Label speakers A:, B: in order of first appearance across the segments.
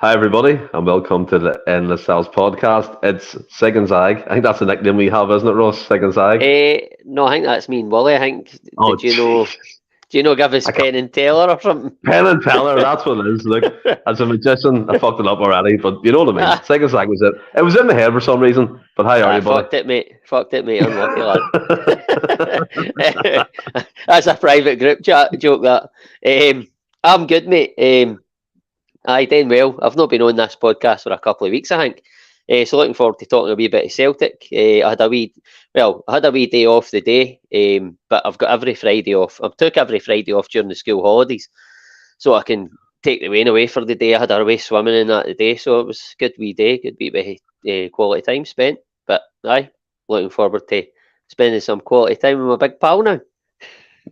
A: Hi, everybody, and welcome to the Endless Celts Podcast. It's Sig and Zag. I think that's the nickname we have, isn't it, Ross? Sig and Zag.
B: No, I think that's me and Wally. I think.
A: Oh,
B: Did you know? Do you know? Give us
A: I can't.
B: Penn and Teller or something?
A: Penn and Teller, that's what it is. Look, as a magician, I fucked it up already, but you know what I mean. Sig and Zag was it. It was in my head for some reason, but how are you, buddy?
B: Fucked it, mate. Fucked it, mate. Unlucky lad. That's a private group chat joke. That. I'm good, mate. I doing well. I've not been on this podcast for a couple of weeks, I think. So looking forward to talking a wee bit of Celtic. I had a wee day off the day, but I've got every Friday off. I've took every Friday off during the school holidays, so I can take the rain away for the day. I had a way swimming in that today, so it was a good wee day, good wee bit of quality time spent. But aye, looking forward to spending some quality time with my big pal now.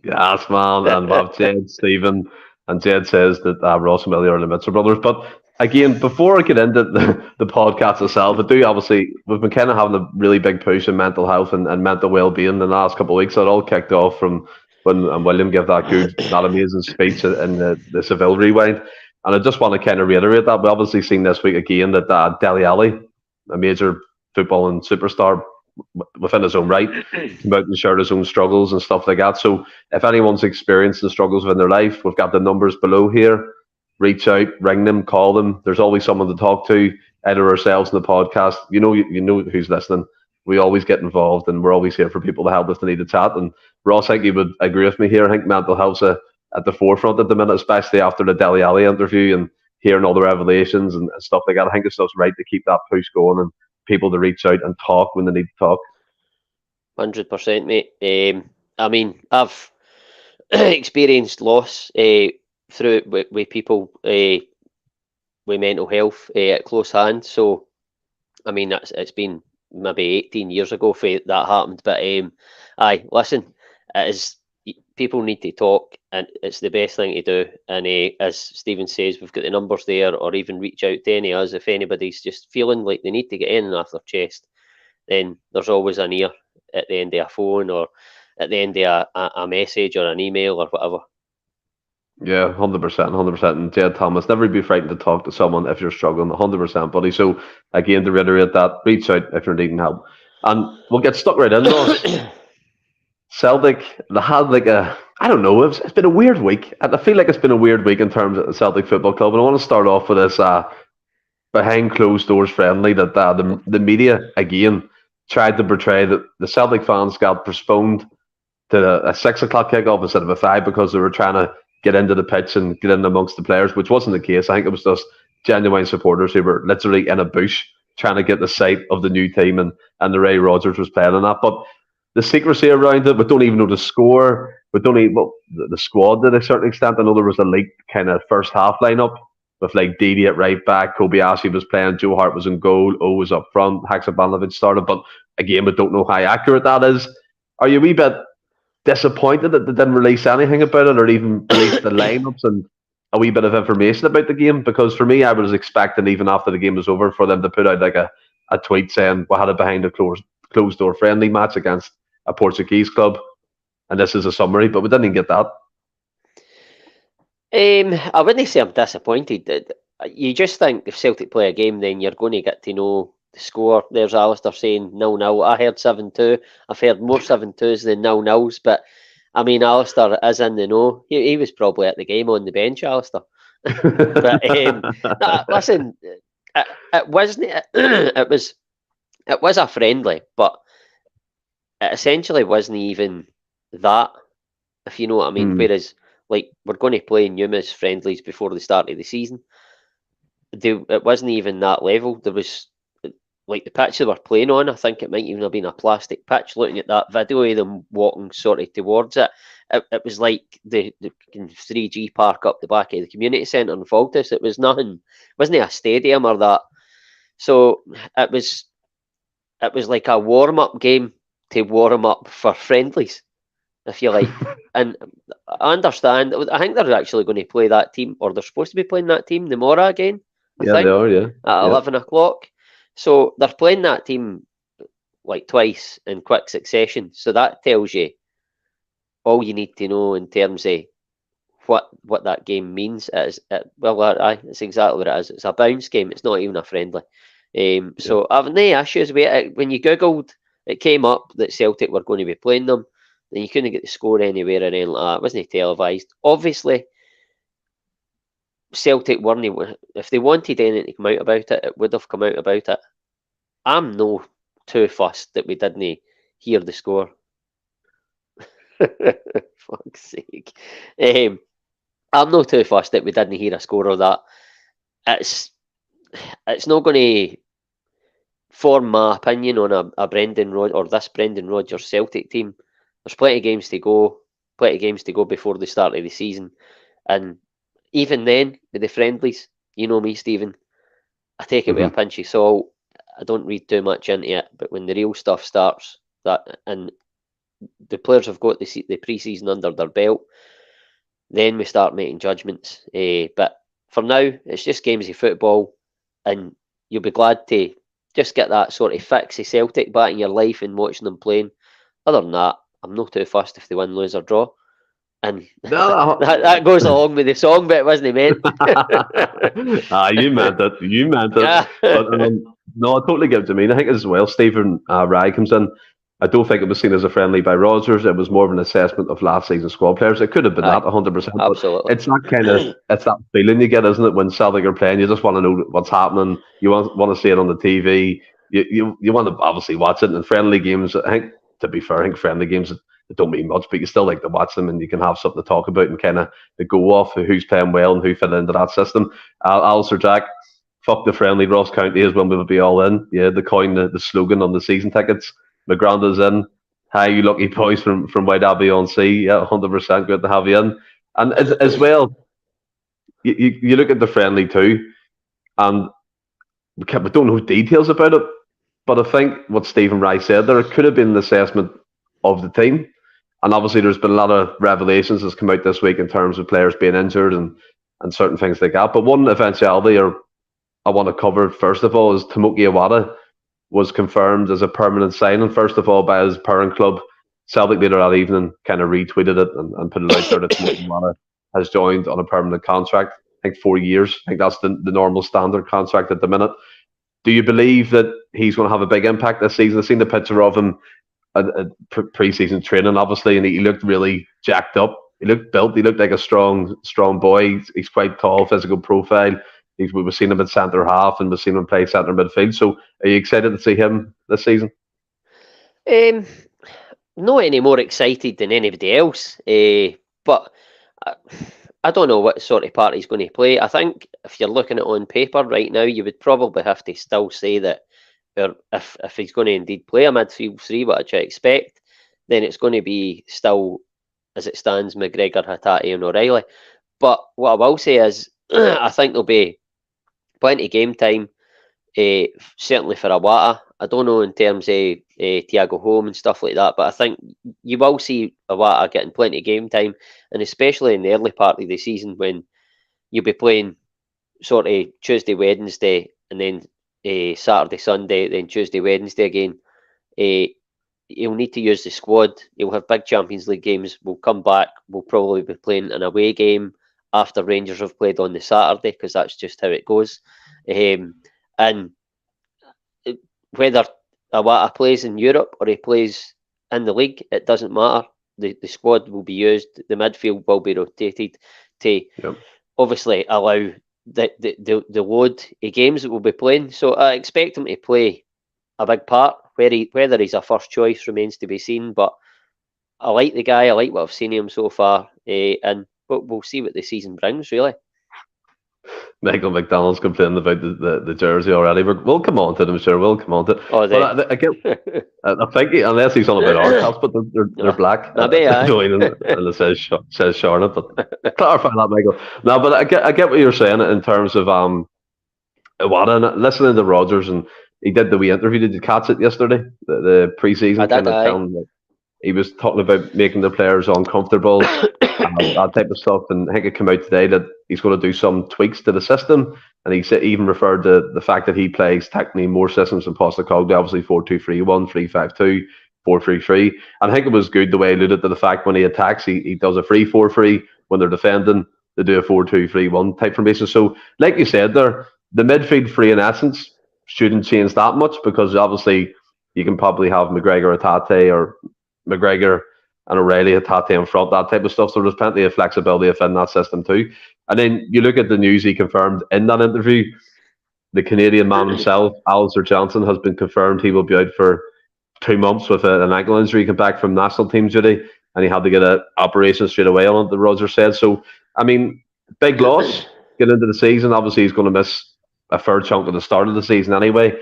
A: Yes, man, and we have Jed, Stephen, and Jed says that Ross and Millie are the Mitchell brothers. But again, before I get into the podcast itself, I do obviously, we've been kind of having a really big push in mental health and mental well-being in the last couple of weeks. So it all kicked off from when William gave that amazing speech in the Seville rewind. And I just want to kind of reiterate that. We've obviously seen this week again that Dele Alli, a major football and superstar within his own right, came out and shared his own struggles and stuff like that. So if anyone's experiencing struggles within their life, we've got the numbers below here. Reach out, ring them, call them. There's always someone to talk to, either ourselves in the podcast. You know who's listening. We always get involved, and we're always here for people to help if they need to chat. And Ross, I think you would agree with me here. I think mental health's at the forefront at the minute, especially after the Dele Alli interview and hearing all the revelations and stuff like that. I think it's just right to keep that push going and people to reach out and talk when they need to talk.
B: 100%, mate. I mean, I've experienced loss through with people with mental health at close hand. So, I mean, it's been maybe 18 years ago for that happened. But aye, listen, it is, people need to talk, and it's the best thing to do. And as Stephen says, we've got the numbers there, or even reach out to any of us if anybody's just feeling like they need to get in off their chest. Then there's always an ear at the end of a phone, or at the end of a message or an email or whatever.
A: Yeah, 100%. And Jed Thomas, never be frightened to talk to someone if you're struggling, 100%, buddy. So, again, to reiterate that, reach out if you're needing help. And we'll get stuck right in, Ross. Celtic, they had I don't know, it's been a weird week. I feel like it's been a weird week in terms of the Celtic Football Club. And I want to start off with this behind closed doors friendly that the media, again, tried to portray that the Celtic fans got postponed to a 6 o'clock kickoff instead of a 5 because they were trying to get into the pitch and get in amongst the players, which wasn't the case. I think it was just genuine supporters who were literally in a bush trying to get the sight of the new team, and the Ray Rodgers was playing on that. But the secrecy around it, we don't even know the score. We don't even the squad to a certain extent. I know there was a leaked kind of first half lineup with like Didi at right back, Kobayashi was playing, Joe Hart was in goal, O was up front, Haksabanovic started. But again, we don't know how accurate that is. Are you a wee bit disappointed that they didn't release anything about it, or even release the lineups and a wee bit of information about the game? Because for me, I was expecting, even after the game was over, for them to put out like a tweet saying we had it behind a closed door friendly match against a Portuguese club, and this is a summary, but we didn't even get that.
B: I wouldn't say I'm disappointed. You just think if Celtic play a game, then you're going to get to know the score. There's Alistair saying 0-0. I heard 7-2. I've heard more 7-2s than 0-0s, but I mean, Alistair is in the know. He was probably at the game on the bench, Alistair. But listen, it wasn't. It was a friendly, but it essentially wasn't even that, if you know what I mean. Whereas, like, we're going to play numerous friendlies before the start of the season. It wasn't even that level. There was, like, the pitch they were playing on, I think it might even have been a plastic pitch. Looking at that video of them walking sort of towards it, it was like the 3G park up the back of the community centre in Faltus. It was nothing. It wasn't a stadium or that. So it was like a warm-up game to warm up for friendlies, if you like. And I understand. I think they're actually going to play that team, or they're supposed to be playing that team, the Mora again. I think,
A: they are, yeah.
B: At 11 o'clock. So they're playing that team like twice in quick succession. So that tells you all you need to know in terms of what that game means. It's exactly what it is. It's a bounce game. It's not even a friendly. So I've no issues with it. When you googled, it came up that Celtic were going to be playing them. Then you couldn't get the score anywhere or anything like that. It wasn't televised. Obviously, Celtic weren't. If they wanted anything to come out about it, it would have come out about it. I'm no too fussed that we didn't hear the score. Fuck's sake. I'm not too fussed that we didn't hear a score of that. It's not going to form my opinion on a Brendan Rodgers Celtic team. There's plenty of games to go before the start of the season, and even then with the friendlies, you know me, Stephen, I take it with a pinch of salt. I don't read too much into it, but when the real stuff starts, and the players have got the pre-season under their belt, then we start making judgments. But for now, it's just games of football, and you'll be glad to just get that sort of fix of Celtic back in your life and watching them playing. Other than that, I'm not too fussed if they win, lose or draw. And that goes along with the song bit, wasn't it, mate?
A: You meant it. You meant it. But, no, I totally get what you mean. I think as well, Stephen Rye comes in. I don't think it was seen as a friendly by Rodgers. It was more of an assessment of last season's squad players. It could have been that 100%.
B: Absolutely.
A: It's that feeling you get, isn't it, when Celtic are playing? You just want to know what's happening. You want to see it on the TV. You want to obviously watch it in friendly games. I think, to be fair, I think friendly games don't mean much, but you still like to watch them and you can have something to talk about and kind of go off who's playing well and who fit into that system. Alistair Jack, fuck the friendly. Ross County is when we will be all in. Yeah, the slogan on the season tickets. McGranda's in. Hi, you lucky boys from White Abbey on Sea. Yeah, 100% good to have you in. And as well, you look at the friendly too, and we don't know details about it, but I think what Stephen Rice said there, it could have been an assessment of the team. And obviously there's been a lot of revelations that's come out this week in terms of players being injured and certain things like that. But one eventuality I want to cover, first of all, is Tomoki Iwata was confirmed as a permanent signing, first of all, by his parent club. Celtic later that evening kind of retweeted it and put it out there that Tomoki Iwata has joined on a permanent contract. I think 4 years. I think that's the normal standard contract at the minute. Do you believe that he's going to have a big impact this season? I've seen the picture of him at pre-season training, obviously, and he looked really jacked up. He looked built. He looked like a strong boy. He's quite tall, physical profile. We've seen him at centre half and we've seen him play centre midfield. So are you excited to see him this season?
B: Not any more excited than anybody else. But I don't know what sort of part he's going to play. I think if you're looking at it on paper right now, you would probably have to still say that if he's going to indeed play a midfield three, which I expect, then it's going to be still, as it stands, McGregor, Hatate and O'Reilly. But what I will say is, I think there'll be plenty of game time, certainly for Iwata. I don't know in terms of Thiago Home and stuff like that, but I think you will see Iwata getting plenty of game time, and especially in the early part of the season when you'll be playing sort of Tuesday, Wednesday, and then Saturday, Sunday, then Tuesday, Wednesday again. He'll need to use the squad. He'll have big Champions League games. We'll come back. We'll probably be playing an away game after Rangers have played on the Saturday, because that's just how it goes. And whether Iwata plays in Europe or he plays in the league, it doesn't matter. The squad will be used. The midfield will be rotated to obviously allow the load of games that we'll be playing. So I expect him to play a big part. Whether he's a first choice remains to be seen, but I like the guy. I like what I've seen of him so far, and we'll see what the season brings, really.
A: Michael McDonald's complaining about the jersey already. We'll come on to it, I'm sure. We'll come on to it.
B: Oh,
A: but I think unless he's on about our house, but they're black.
B: Maybe,
A: and it says Charlotte, but clarify that, Michael. No, but I get what you're saying in terms of Iwata, and listening to Rodgers, and he did the wee interview. Did you catch it yesterday? The pre-season kind of film. He was talking about making the players uncomfortable, that type of stuff. And I think it came out today that he's going to do some tweaks to the system. And he even referred to the fact that he plays technically more systems than Postecoglou, obviously 4-2-3-1, 3-5-2, 4-3-3. And I think it was good the way he alluded to the fact when he attacks, he does a 3-4-3, when they're defending, they do a 4-2-3-1 type formation. So, like you said there, the midfield three in essence shouldn't change that much because obviously you can probably have McGregor, Hatate, or McGregor and O'Reilly, Hatate in front, that type of stuff. So there's plenty of flexibility within that system too. And then you look at the news he confirmed in that interview. The Canadian man himself, Alistair Johnson, has been confirmed he will be out for 2 months with an ankle injury. He came back from national team duty and he had to get an operation straight away on it, the Rodgers said. So, I mean, big loss getting into the season. Obviously, he's going to miss a fair chunk of the start of the season anyway.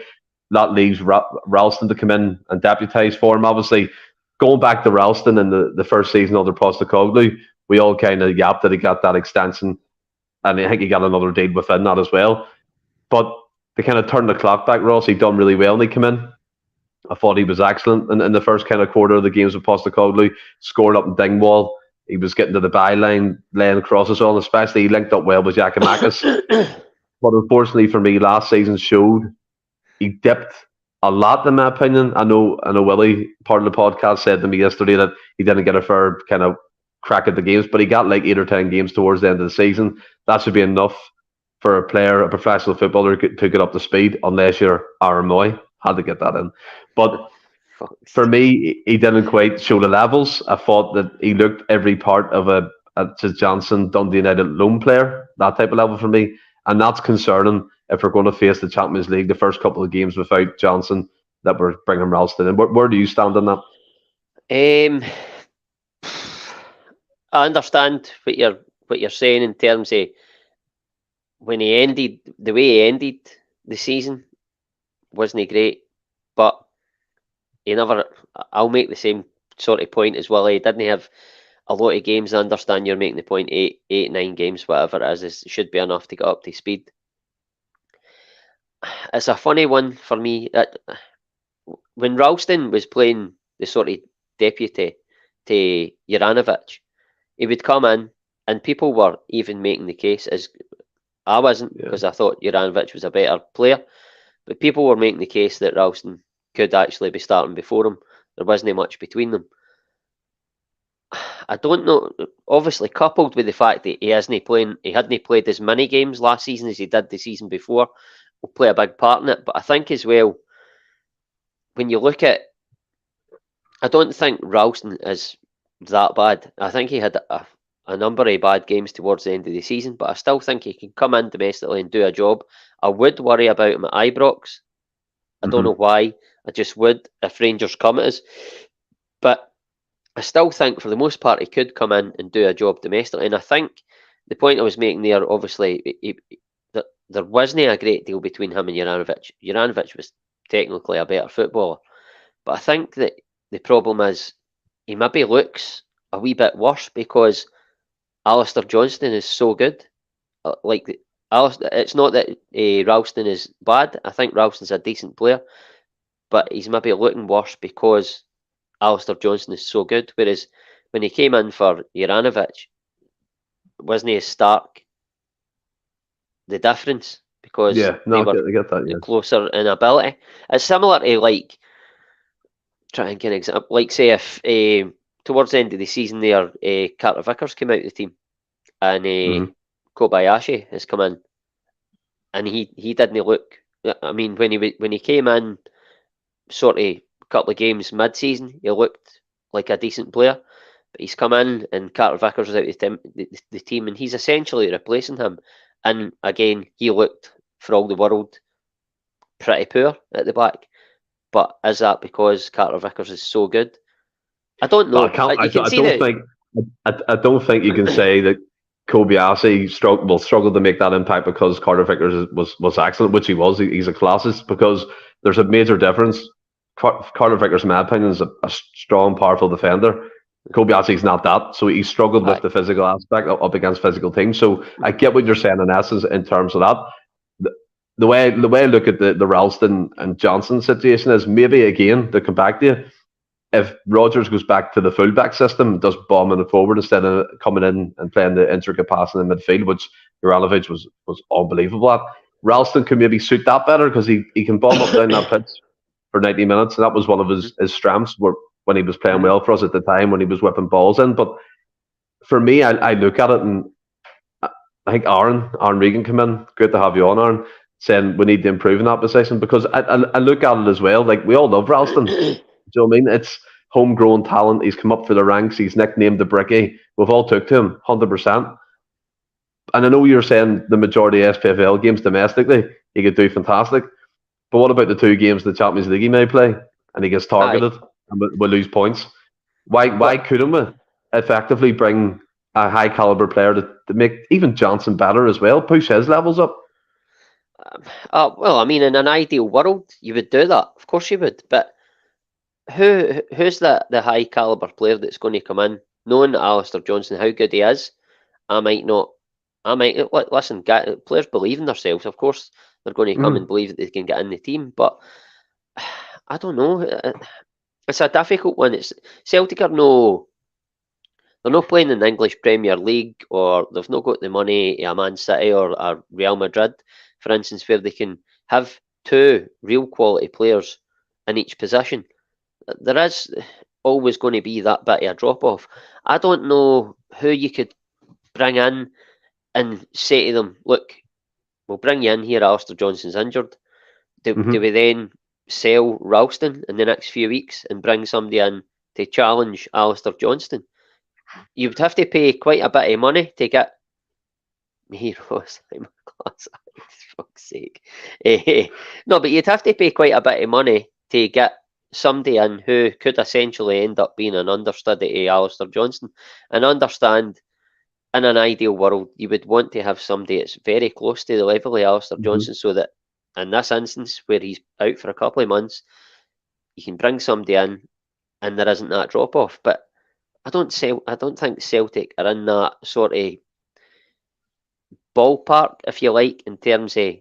A: That leaves Ralston to come in and deputise for him. Obviously, going back to Ralston in the first season under Postecoglou, we all kind of yapped that he got that extension, and I think he got another deal within that as well. But to kind of turn the clock back, Ross, he done really well when he came in. I thought he was excellent in the first kind of quarter of the games with Postecoglou, scored up in Dingwall. He was getting to the byline, laying crosses on, especially he linked up well with Giakoumakis. But unfortunately for me, last season showed he dipped a lot, in my opinion. I know Willie, part of the podcast, said to me yesterday that he didn't get a fair kind of crack at the games, but he got like 8 or 10 games towards the end of the season. That should be enough for a player, a professional footballer, to get up to speed, unless you're Aaron Moy. Had to get that in. But for me, he didn't quite show the levels. I thought that he looked every part of a Johnson, Dundee United loan player, that type of level for me. And that's concerning if we're going to face the Champions League the first couple of games without Johnson, that we're bringing Ralston in. Where do you stand on that?
B: I understand what you're saying in terms of when he ended, the way he ended the season wasn't great, but he never. I'll make the same sort of point as well. He didn't have a lot of games. I understand you're making the point, 9 games, whatever it is, it should be enough to get up to speed. It's a funny one for me. When Ralston was playing the sort of deputy to Juranovic, he would come in and people were even making the case, as I wasn't, because I thought Juranovic was a better player, but people were making the case that Ralston could actually be starting before him. There wasn't much between them. I don't know, obviously coupled with the fact that he hadn't played as many games last season as he did the season before, will play a big part in it. But I think as well, when you look at, I don't think Ralston is that bad. I think he had a number of bad games towards the end of the season, but I still think he can come in domestically and do a job. I would worry about him at Ibrox. I don't know why. I just would if Rangers come at us. But I still think for the most part he could come in and do a job domestically. And I think the point I was making there, obviously, there wasn't a great deal between him and Juranovic. Juranovic was technically a better footballer. But I think that the problem is he maybe looks a wee bit worse because Alistair Johnston is so good. It's not that Ralston is bad. I think Ralston's a decent player, but he's maybe looking worse because Alistair Johnston is so good. Whereas when he came in for Juranovic, wasn't he stark the difference? Because
A: I get that,
B: closer in ability. It's similar to try and get an example. Like say if towards the end of the season there, Carter Vickers came out of the team, and Kobayashi has come in, and he didn't look. I mean, when he came in, sort of a couple of games mid-season, he looked like a decent player. But he's come in, and Carter Vickers is out of the team, and he's essentially replacing him. And again, he looked for all the world pretty poor at the back. But is that because Carter Vickers is so good? I don't know.
A: I don't think you can say that Kobayashi struggled to make that impact because Carter Vickers was excellent, which he was. He's a classist, because there's a major difference. Carter Vickers, in my opinion, is a strong, powerful defender. Kobayashi's not that, so he struggled with the physical aspect up against physical teams. So I get what you're saying in essence in terms of that. The way I look at the Ralston and Johnson situation is maybe, again, to come back to you, if Rodgers goes back to the fullback system, does bombing it forward instead of coming in and playing the intricate passing in midfield, which Juranovic was unbelievable at, Ralston can maybe suit that better because he can bomb up down that pitch for 90 minutes, and that was one of his strengths when he was playing well for us at the time, when he was whipping balls in. But for me, I look at it and I think Aaron Regan come in. Good to have you on, Aaron. Saying we need to improve in that position because I look at it as well. Like we all love Ralston. Do you know what I mean? It's homegrown talent. He's come up through the ranks. He's nicknamed the Bricky. We've all took to him 100%. And I know you're saying the majority of SPFL games domestically, he could do fantastic. But what about the 2 games in the Champions League he may play and he gets targeted and we lose points? Why couldn't we effectively bring a high caliber player to make even Johnson better as well, push his levels up?
B: Well, I mean, in an ideal world, you would do that. Of course you would. But who's the high caliber player that's going to come in, knowing Alistair Johnston, how good he is? Listen, players believe in themselves. Of course, they're going to come and believe that they can get in the team. But I don't know. It's a difficult one. Celtic are they're not playing in the English Premier League, or they've not got the money a Man City or a Real Madrid, for instance, where they can have 2 real quality players in each position. There is always going to be that bit of a drop off. I don't know who you could bring in and say to them, look, we'll bring you in here, Alistair Johnston's injured. Do we then sell Ralston in the next few weeks and bring somebody in to challenge Alistair Johnston? You would have to pay quite a bit of money to get heroes. I'm class, for fuck's sake. No, but you'd have to pay quite a bit of money to get somebody in who could essentially end up being an understudy of Alistair Johnston. And understand, in an ideal world, you would want to have somebody that's very close to the level of Alistair Johnston, so that in this instance, where he's out for a couple of months, you can bring somebody in and there isn't that drop off. But I don't think Celtic are in that sort of ballpark, if you like, in terms of,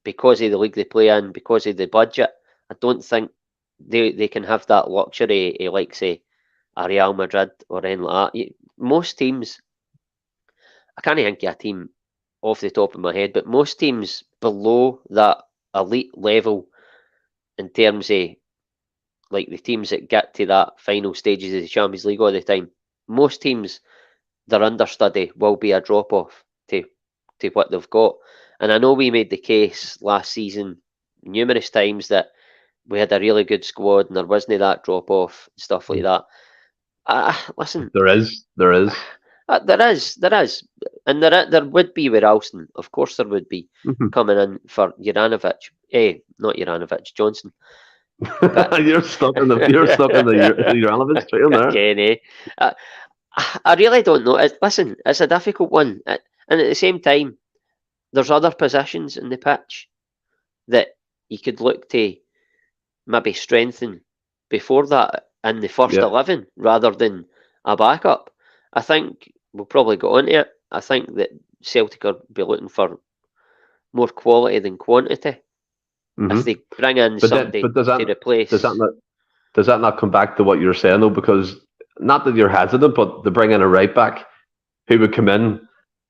B: because of the league they play in, because of the budget. I don't think they can have that luxury of, like, say, a Real Madrid or anything like that. Most teams, I can't think of a team off the top of my head, but most teams below that elite level, in terms of like the teams that get to that final stages of the Champions League all the time, most teams, their understudy will be a drop off to what they've got. And I know we made the case last season numerous times that we had a really good squad and there wasn't that drop off and stuff like that. Listen,
A: there is.
B: There is, and there would be with Ralston. Of course, there would be coming in for Juranovic. Not Juranovic, Johnson. But,
A: you're stuck in the Juranovic trail there.
B: Again, I really don't know. Listen, it's a difficult one, and at the same time, there's other positions in the pitch that you could look to maybe strengthen before that in the first 11 rather than a backup. I think we'll probably go on to it. I think that Celtic will be looking for more quality than quantity. If they bring in somebody to replace.
A: Does that not come back to what you're saying, though? Because, not that you're hesitant, but to bring in a right back who would come in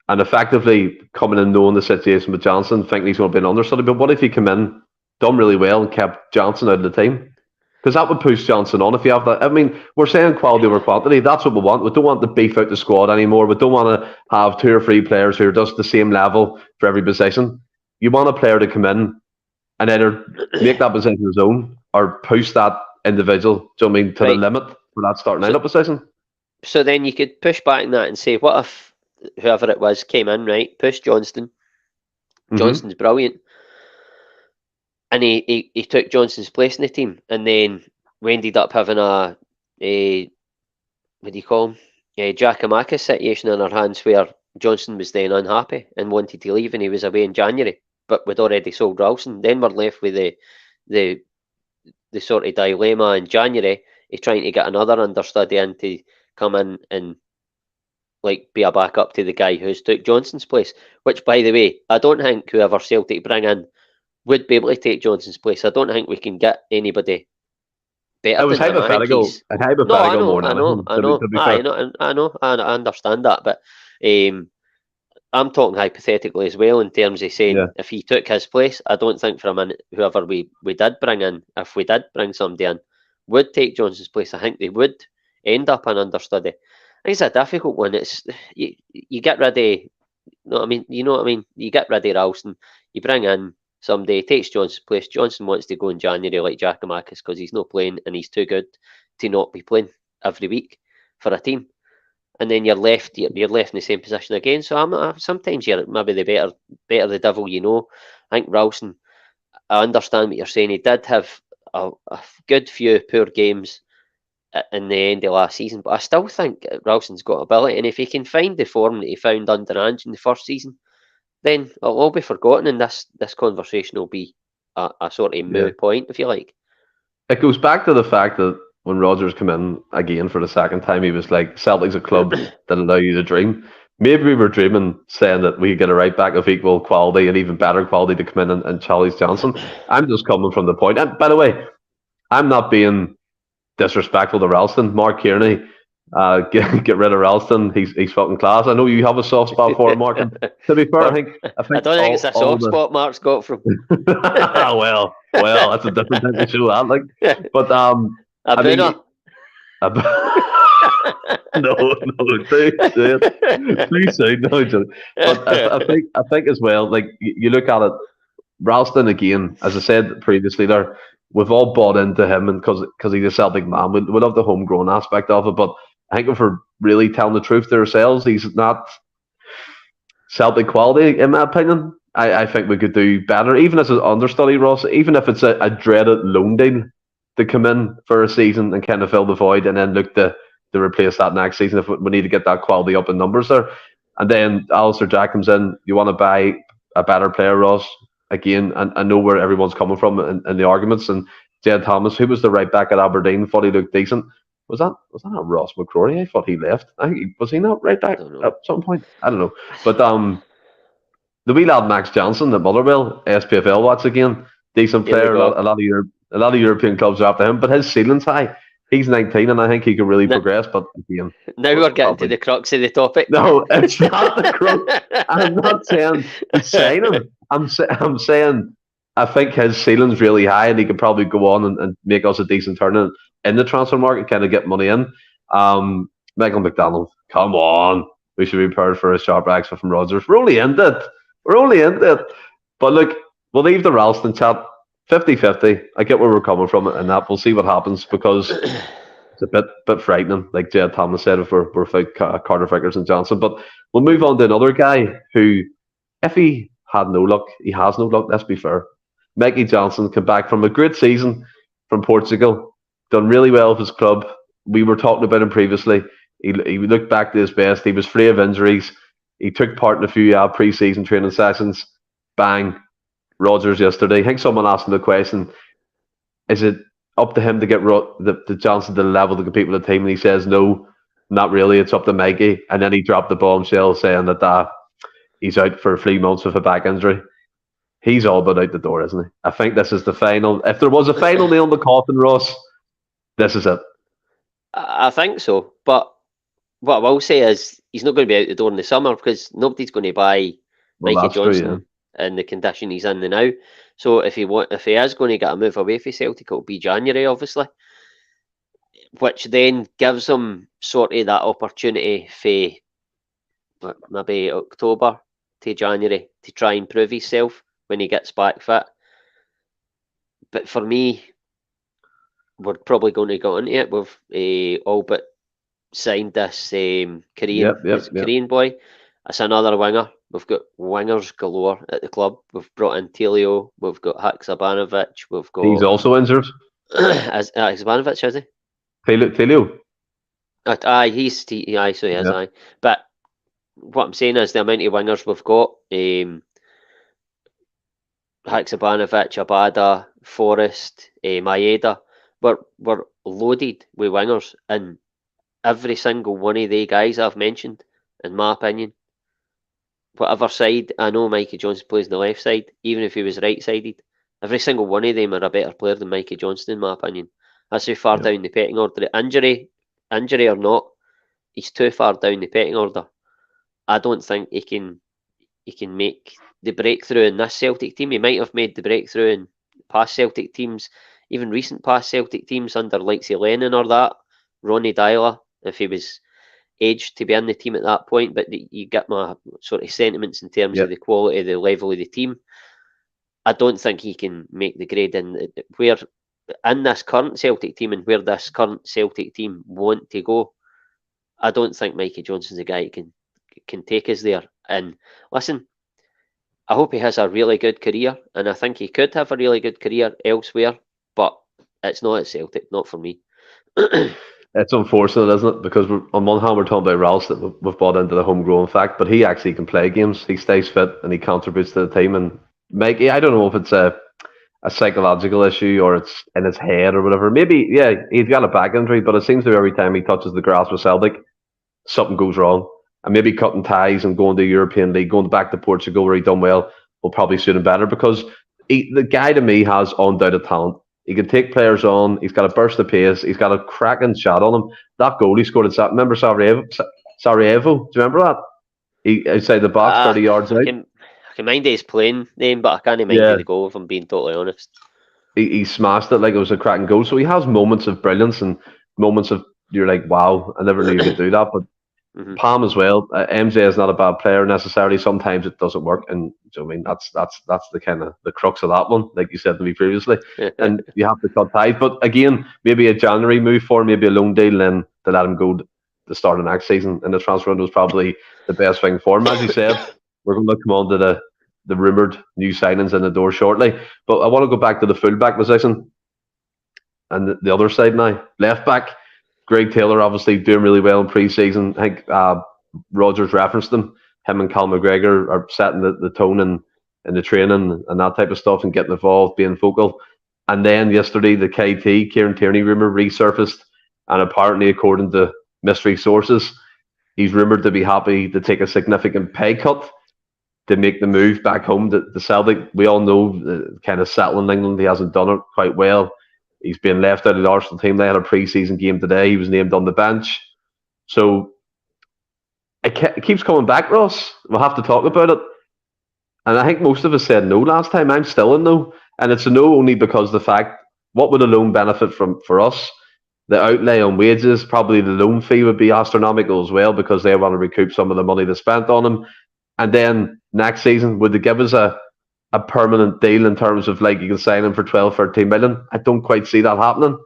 A: and effectively coming in knowing the situation with Johnson, thinking he's going to be an understudy. But what if he come in, done really well, and kept Johnson out of the team? Because that would push Johnson on if you have that. I mean, we're saying quality over quantity. That's what we want. We don't want to beef out the squad anymore. We don't want to have 2 or 3 players who are just the same level for every position. You want a player to come in and either make that position his own or push that individual, to the limit for that starting lineup position.
B: So then you could push back on that and say, what if whoever it was came in, right, pushed Johnston. Johnston's brilliant. And he took Johnston's place in the team, and then we ended up having a what do you call him? A Giacomakis situation in our hands where Johnston was then unhappy and wanted to leave, and he was away in January, but we'd already sold Ralston. Then we're left with the sort of dilemma in January of trying to get another understudy in to come in and like be a backup to the guy who's took Johnston's place. Which, by the way, I don't think whoever Celtic bring in would be able to take Johnston's place. I don't think we can get anybody better.
A: It was
B: than
A: hypothetical.
B: Him. I know. I understand that, but I'm talking hypothetically as well in terms of saying if he took his place, I don't think for a minute whoever we did bring in, if we did bring somebody in, would take Johnston's place. I think they would end up an understudy. It's a difficult one. It's you get rid of, you know what I mean? You know what I mean? You get rid of Ralston, you bring in somebody, takes Johnson's place. Johnson wants to go in January like Giakoumakis because he's not playing and he's too good to not be playing every week for a team. And then you're left in the same position again. So sometimes you're maybe the better the devil you know. I think Ralston, I understand what you're saying. He did have a good few poor games in the end of last season, but I still think Ralston's got ability, and if he can find the form that he found under Ange in the first season, then it'll all be forgotten, and this conversation will be a sort of moot point, if you like.
A: It goes back to the fact that when Rodgers came in again for the second time, he was like, Celtic's a club that allow you to dream. Maybe we were dreaming, saying that we get a right back of equal quality and even better quality to come in and challenge Johnson. I'm just coming from the point. And by the way, I'm not being disrespectful to Ralston. Mark Kearney, get rid of Ralston. He's fucking class. I know you have a soft spot for him, Mark. And to be fair, I think
B: I don't think it's a soft spot Mark's got from.
A: well, that's a different type of show, that like. But
B: I mean,
A: no, too soon. No, but I think as well. Like you look at it, Ralston again, as I said previously, there we've all bought into him, and because he's a Celtic man, we love the homegrown aspect of it. But I think if we're really telling the truth to ourselves, he's not Celtic quality, in my opinion. I think we could do better, even as an understudy, Ross. Even if it's a dreaded loan deal to come in for a season and kind of fill the void, and then look to replace that next season if we need to get that quality up in numbers there. And then Alistair Jack comes in. You want to buy a better player, Ross. Again, I know where everyone's coming from in the arguments. And Jed Thomas, who was the right back at Aberdeen, thought he looked decent. Was that not Ross McCrory? I thought he left. Was he not right back at some point? I don't know. But the wee lad Max Johnson at Motherwell, SPFL watch again, decent player. A lot of European clubs are after him, but his ceiling's high. He's 19, and I think he could really progress. But again,
B: now we're getting to the crux of the topic.
A: No, it's not the crux. I'm not saying to sign him. I'm saying I think his ceiling's really high, and he could probably go on and make us a decent turn in the transfer market, kind of get money in. Michael McDonald, come on. We should be prepared for a sharp exit from Rodgers. We're only in it. But look, we'll leave the Ralston chat 50-50. I get where we're coming from and that. We'll see what happens, because it's a bit frightening, like Jed Thomas said, if we're without Carter Vickers and Johnson. But we'll move on to another guy who, if he had no luck, he has no luck, let's be fair. Mikey Johnston came back from a great season from Portugal, done really well with his club. We were talking about him previously. He looked back to his best. He was free of injuries. He took part in a few pre-season training sessions. Bang, Rodgers yesterday. I think someone asked him the question, is it up to him to get the Johnson to the level to compete with the team? And he says, no, not really. It's up to Mikey. And then he dropped the bombshell saying that he's out for 3 months with a back injury. He's all but out the door, isn't he? I think this is the final. If there was a final nail in the coffin, Ross, this is it.
B: I think so. But what I will say is he's not going to be out the door in the summer, because nobody's going to buy Mikey Johnston in the condition he's in now. So if he is going to get a move away from Celtic, it'll be January, obviously, which then gives him sort of that opportunity for maybe October to January to try and prove himself when he gets back fit. But for me, we're probably going to go into it. We've all but signed this Korean boy. It's another winger. We've got wingers galore at the club. We've brought in Telio. We've got Haksabanovic. We've got.
A: He's also injured.
B: Haksabanovic, is he?
A: Telio.
B: So he is. Aye. But what I'm saying is the amount of wingers we've got. Haksabanovic, Abada, Forrest, Maeda. We're loaded with wingers, and every single one of the guys I've mentioned, in my opinion, whatever side, I know Mikey Johnston plays on the left side, even if he was right-sided, every single one of them are a better player than Mikey Johnston, in my opinion. That's how far down the pecking order. Injury or not, he's too far down the pecking order. I don't think he can make the breakthrough in this Celtic team. He might have made the breakthrough in past Celtic teams, even recent past Celtic teams under like Lennon or that, Ronnie Dyler, if he was age to be in the team at that point, but you get my sort of sentiments in terms of the quality, the level of the team. I don't think he can make the grade where in this current Celtic team and where this current Celtic team want to go. I don't think Mikey Johnston's a guy who can take us there. And listen, I hope he has a really good career, and I think he could have a really good career elsewhere, but it's not at Celtic, not for me.
A: It's unfortunate, isn't it? Because on one hand, we're talking about Rouse that we've bought into the homegrown fact, but he actually can play games. He stays fit and he contributes to the team. And Mikey, I don't know if it's a psychological issue or it's in his head or whatever. Maybe, yeah, he's got a back injury, but it seems to every time he touches the grass with Celtic, something goes wrong. And maybe cutting ties and going to the European League, going back to Portugal where he done well, will probably suit him better because the guy to me has undoubted talent. He can take players on. He's got a burst of pace. He's got a cracking shot on him. That goal he scored at remember Sarajevo? Do you remember that? He outside the box, 30 yards out.
B: I can mind his playing name, but I can't mind the goal if I'm being totally honest.
A: He smashed it like it was a cracking goal. So he has moments of brilliance and moments of you're like, wow, I never knew you could do that. But Palm as well. MJ is not a bad player necessarily. Sometimes it doesn't work, and I mean that's the kind of the crux of that one, like you said to me previously. And you have to cut ties. But again, maybe a January move for him, maybe a loan deal, and to let him go the start of next season. And the transfer window is probably the best thing for him. As you said, we're going to come on to the rumoured new signings in the door shortly. But I want to go back to the fullback position and the other side now, left back. Greg Taylor obviously doing really well in pre-season. I think Rodgers referenced him. Him and Cal McGregor are setting the tone in the training and that type of stuff and getting involved, being vocal. And then yesterday, the KT, Kieran Tierney rumour resurfaced. And apparently, according to mystery sources, he's rumoured to be happy to take a significant pay cut to make the move back home to Celtic. We all know kind of settling in England. He hasn't done it quite well. He's been left out of the Arsenal team. They had a pre-season game today. He was named on the bench. So it keeps coming back, Ross. We'll have to talk about it. And I think most of us said no last time. I'm still a no. And it's a no only because the fact, what would a loan benefit for us? The outlay on wages, probably the loan fee would be astronomical as well because they want to recoup some of the money they spent on him. And then next season, would they give us a permanent deal in terms of like you can sign him for 12, 13 million? I don't quite see that happening.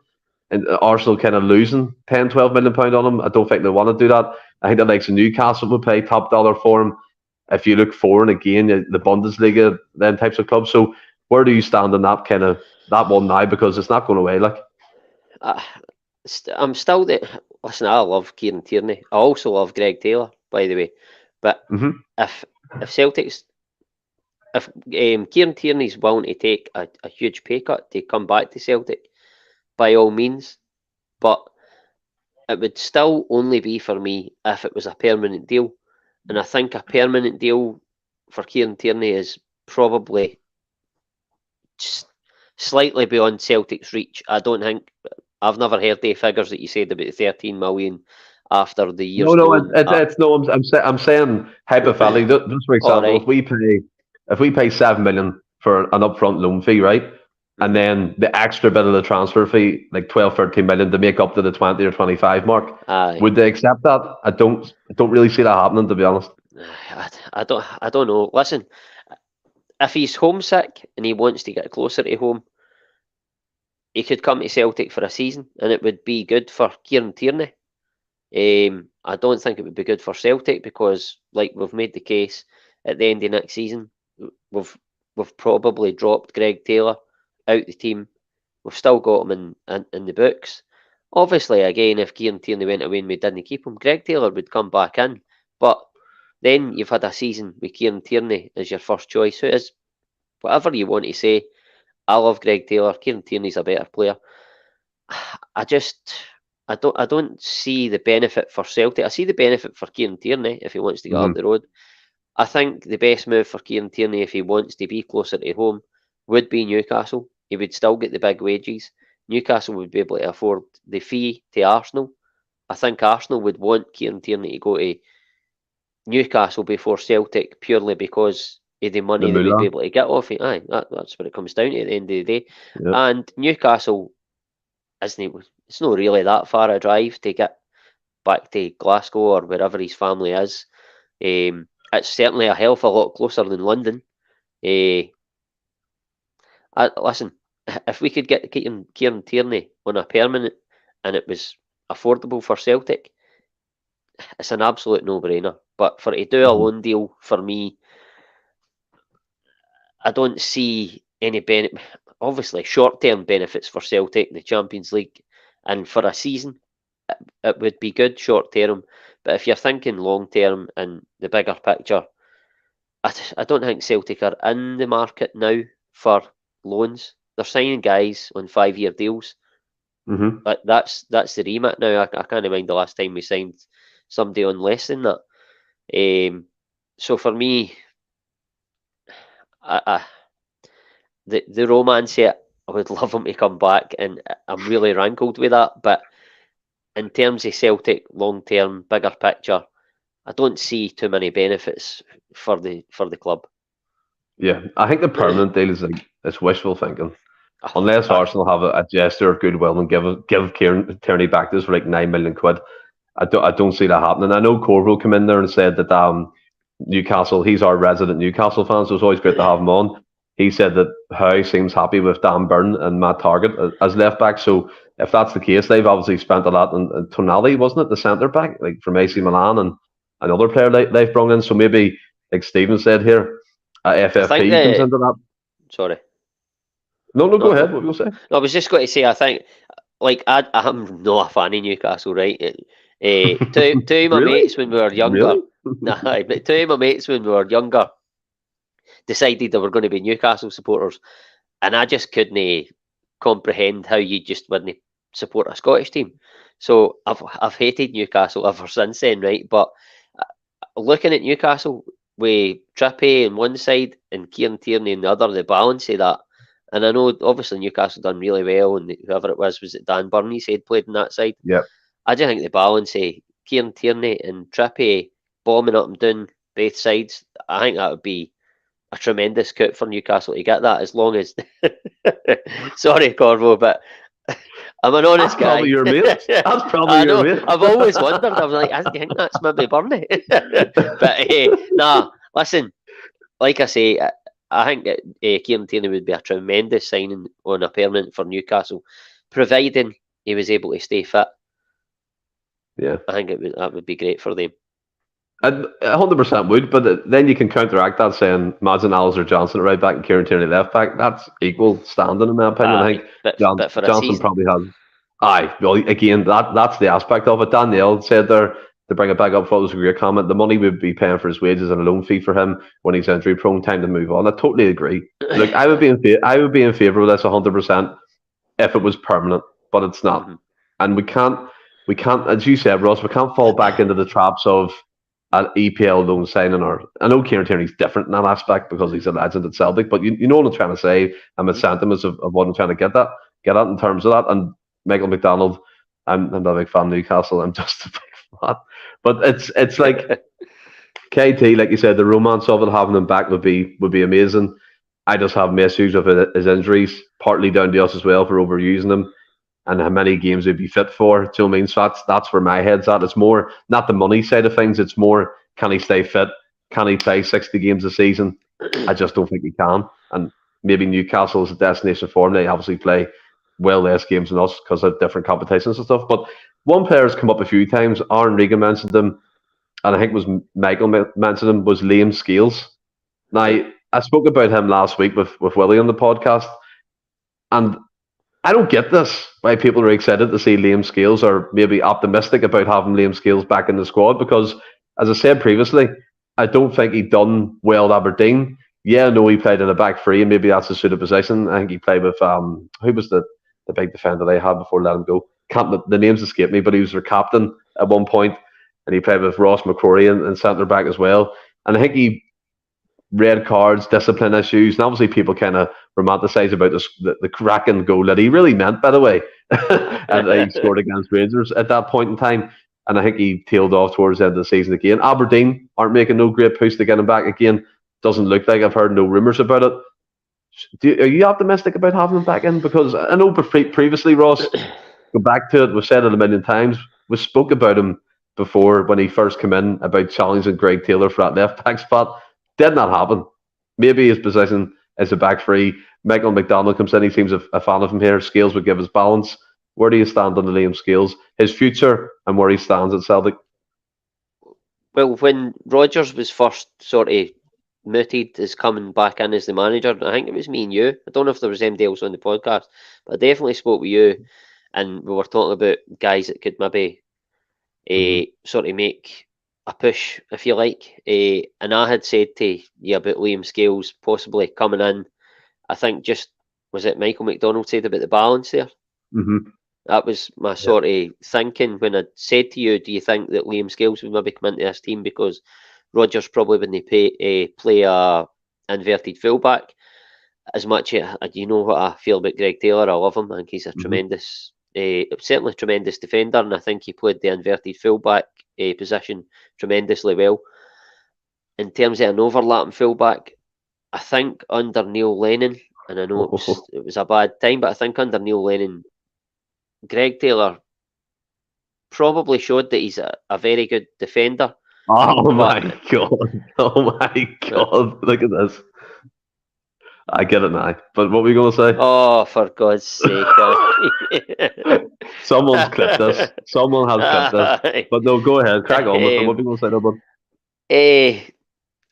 A: And Arsenal kind of losing 10, 12 million pound on him. I don't think they want to do that. I think the likes of Newcastle would pay top dollar for him. If you look forward again, the Bundesliga, then types of clubs. So where do you stand on that kind of that one now? Because it's not going away. Like
B: I'm still there. Listen, I love Kieran Tierney. I also love Greg Taylor, by the way. But if Celtic's if Kieran Tierney's willing to take a huge pay cut to come back to Celtic, by all means, but it would still only be for me if it was a permanent deal. And I think a permanent deal for Kieran Tierney is probably slightly beyond Celtic's reach. I've never heard the figures that you said about 13 million after the year's
A: I'm saying hypothetically, just for example, right. if we pay 7 million for an upfront loan fee, right? And then the extra bit of the transfer fee, like 12, 13 million to make up to the 20 or 25 mark. Would they accept that? I don't really see that happening, to be honest.
B: I don't know. Listen, if he's homesick and he wants to get closer to home, he could come to Celtic for a season and it would be good for Kieran Tierney. I don't think it would be good for Celtic because, like we've made the case, at the end of next season, we've probably dropped Greg Taylor out the team. We've still got him in the books. Obviously, again, if Kieran Tierney went away and we didn't keep him, Greg Taylor would come back in. But then you've had a season with Kieran Tierney as your first choice. Who is, whatever you want to say, I love Greg Taylor. Kieran Tierney's a better player. I don't see the benefit for Celtic. I see the benefit for Kieran Tierney if he wants to get up the road. I think the best move for Kieran Tierney if he wants to be closer to home would be Newcastle. He would still get the big wages. Newcastle would be able to afford the fee to Arsenal. I think Arsenal would want Kieran Tierney to go to Newcastle before Celtic purely because of the money they would be able to get off it. Aye, that's what it comes down to at the end of the day. Yep. And Newcastle, it's not really that far a drive to get back to Glasgow or wherever his family is. It's certainly a hell of a lot closer than London. Listen, if we could get Kieran Tierney on a permanent and it was affordable for Celtic, it's an absolute no-brainer. But for to do a loan deal, for me, I don't see any benefit. Obviously, short-term benefits for Celtic, the Champions League, and for a season, it would be good short-term. But if you're thinking long-term and the bigger picture, I don't think Celtic are in the market now for loans. They're signing guys on 5-year deals. But that's the remit now. I can't mind the last time we signed somebody on less than that. So for me, the romance here, I would love him to come back, and I'm really rankled with that. But in terms of Celtic long-term, bigger picture, I don't see too many benefits for the club.
A: Yeah, I think the permanent deal is it's wishful thinking. Unless Arsenal have a gesture of goodwill and give Kieran Tierney back to us for like £9 million, I don't see that happening. I know Corvo came in there and said that Newcastle, he's our resident Newcastle fan, so it's always great to have him on. He said that Howe seems happy with Dan Burn and Matt Targett as left back. So if that's the case, they've obviously spent a lot on Tonali, wasn't it, the centre back, like from AC Milan, and another player they've brought in. So maybe, like Stephen said here, FFP comes into that.
B: Sorry.
A: No, go ahead. What were you say?
B: No, I was just going to say, I think, like, I'm not a fan of Newcastle, right? Two of my mates when we were younger, but two of my mates when we were younger decided they were going to be Newcastle supporters, and I just couldn't comprehend how you just wouldn't support a Scottish team. So I've hated Newcastle ever since then, right? But looking at Newcastle with Trippier on one side and Kieran Tierney on the other, the balance of that. And I know, obviously, Newcastle done really well, and whoever it was it Dan Burn, he said, played on that side.
A: Yeah.
B: I just think the balance of Kieran Tierney and Trippier bombing up and down both sides, I think that would be a tremendous coup for Newcastle to get that, as long as... Sorry, Corvo, but I'm an honest guy.
A: Probably your mate. That's probably your mate.
B: I've always wondered. I was like, I think that's maybe Burnley. But listen, like I say, I think Kieran Tierney would be a tremendous signing on a permanent for Newcastle, providing he was able to stay fit.
A: Yeah,
B: I think that would be great for them.
A: 100% would, but then you can counteract that saying imagine Alistair Johnston right back and Kieran Tierney left back. That's equal standing in my opinion. I think
B: but for
A: Johnston probably has. Well, again, that's the aspect of it. Danielle said there, to bring it back up, what was a great comment. The money we'd be paying for his wages and a loan fee for him when he's injury prone. Time to move on. I totally agree. Look, I would be in favour of this 100% if it was permanent, but it's not, and we can't. As you said, Ross, we can't fall back into the traps of an EPL loan signing. Or I know Kieran Tierney's different in that aspect because he's a legend at Celtic, but you know what I'm trying to say, and the sentiments of what I'm trying to get at in terms of that. And Michael McDonald, I'm not a big fan of Newcastle. I'm just a big fan, but it's like KT, like you said, the romance of it, having him back would be amazing. I just have issues of his injuries, partly down to us as well for overusing him, and how many games he'd be fit for. Do you know what I mean? So that's where my head's at. It's more not the money side of things. It's more, can he stay fit? Can he play 60 games a season? I just don't think he can. And maybe Newcastle is a destination for him. They obviously play well less games than us because of different competitions and stuff. But one player has come up a few times. Aaron Regan mentioned him, and I think it was Michael mentioned him, was Liam Scales. Now, I spoke about him last week with Willie on the podcast, and I don't get this, why people are excited to see Liam Scales or maybe optimistic about having Liam Scales back in the squad, because, as I said previously, I don't think he done well at Aberdeen. Yeah, I know he played in a back three, and maybe that's his suited position. I think he played with, who was the big defender they had before let him go? The names escape me, but he was their captain at one point, and he played with Ross McCrory in centre back as well. And I think he red cards, discipline issues, and obviously people kind of romanticise about the cracking goal that he really meant, by the way, and he scored against Rangers at that point in time. And I think he tailed off towards the end of the season again. Aberdeen aren't making no great push to get him back again. Doesn't look like. I've heard no rumours about it. Are you optimistic about having him back in? Because I know previously, Ross, go back to it, we've said it a million times, we spoke about him before when he first came in about challenging Greg Taylor for that left back spot. Did not happen. Maybe his position is a back three. Michael McDonald comes in. He seems a fan of him here. Scales would give his balance. Where do you stand on the Liam Scales? His future and where he stands at Celtic?
B: Well, when Rodgers was first sort of mooted as coming back in as the manager, I think it was me and you. I don't know if there was anybody else on the podcast, but I definitely spoke with you, and we were talking about guys that could maybe sort of make a push, if you like. And I had said to you about Liam Scales possibly coming in. I think was it Michael McDonald said about the balance there?
A: Mm-hmm.
B: That was my sort of thinking when I said to you, do you think that Liam Scales would maybe come into this team because Rodgers probably wouldn't play a inverted fullback as much? You know what I feel about Greg Taylor. I love him. I think he's a tremendous, certainly tremendous defender, and I think he played the inverted fullback position tremendously well. In terms of an overlapping fullback, I think under Neil Lennon, and I know it was a bad time, but I think under Neil Lennon, Greg Taylor probably showed that he's a very good defender.
A: Oh my god! Oh my god! Look at this. I get it now. But what were you going to say?
B: Oh, for God's sake!
A: Someone's clipped this. Someone has clipped this. But no, go ahead. Crack on with it. What were you going to say, Dublin?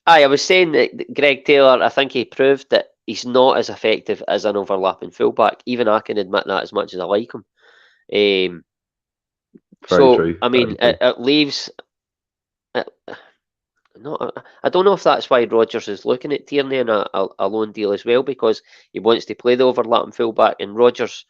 B: I was saying that Greg Taylor, I think he proved that he's not as effective as an overlapping fullback. Even I can admit that as much as I like him.
A: Very true.
B: I mean, it leaves. I don't know if that's why Rodgers is looking at Tierney in a loan deal as well, because he wants to play the overlapping fullback. And Rodgers,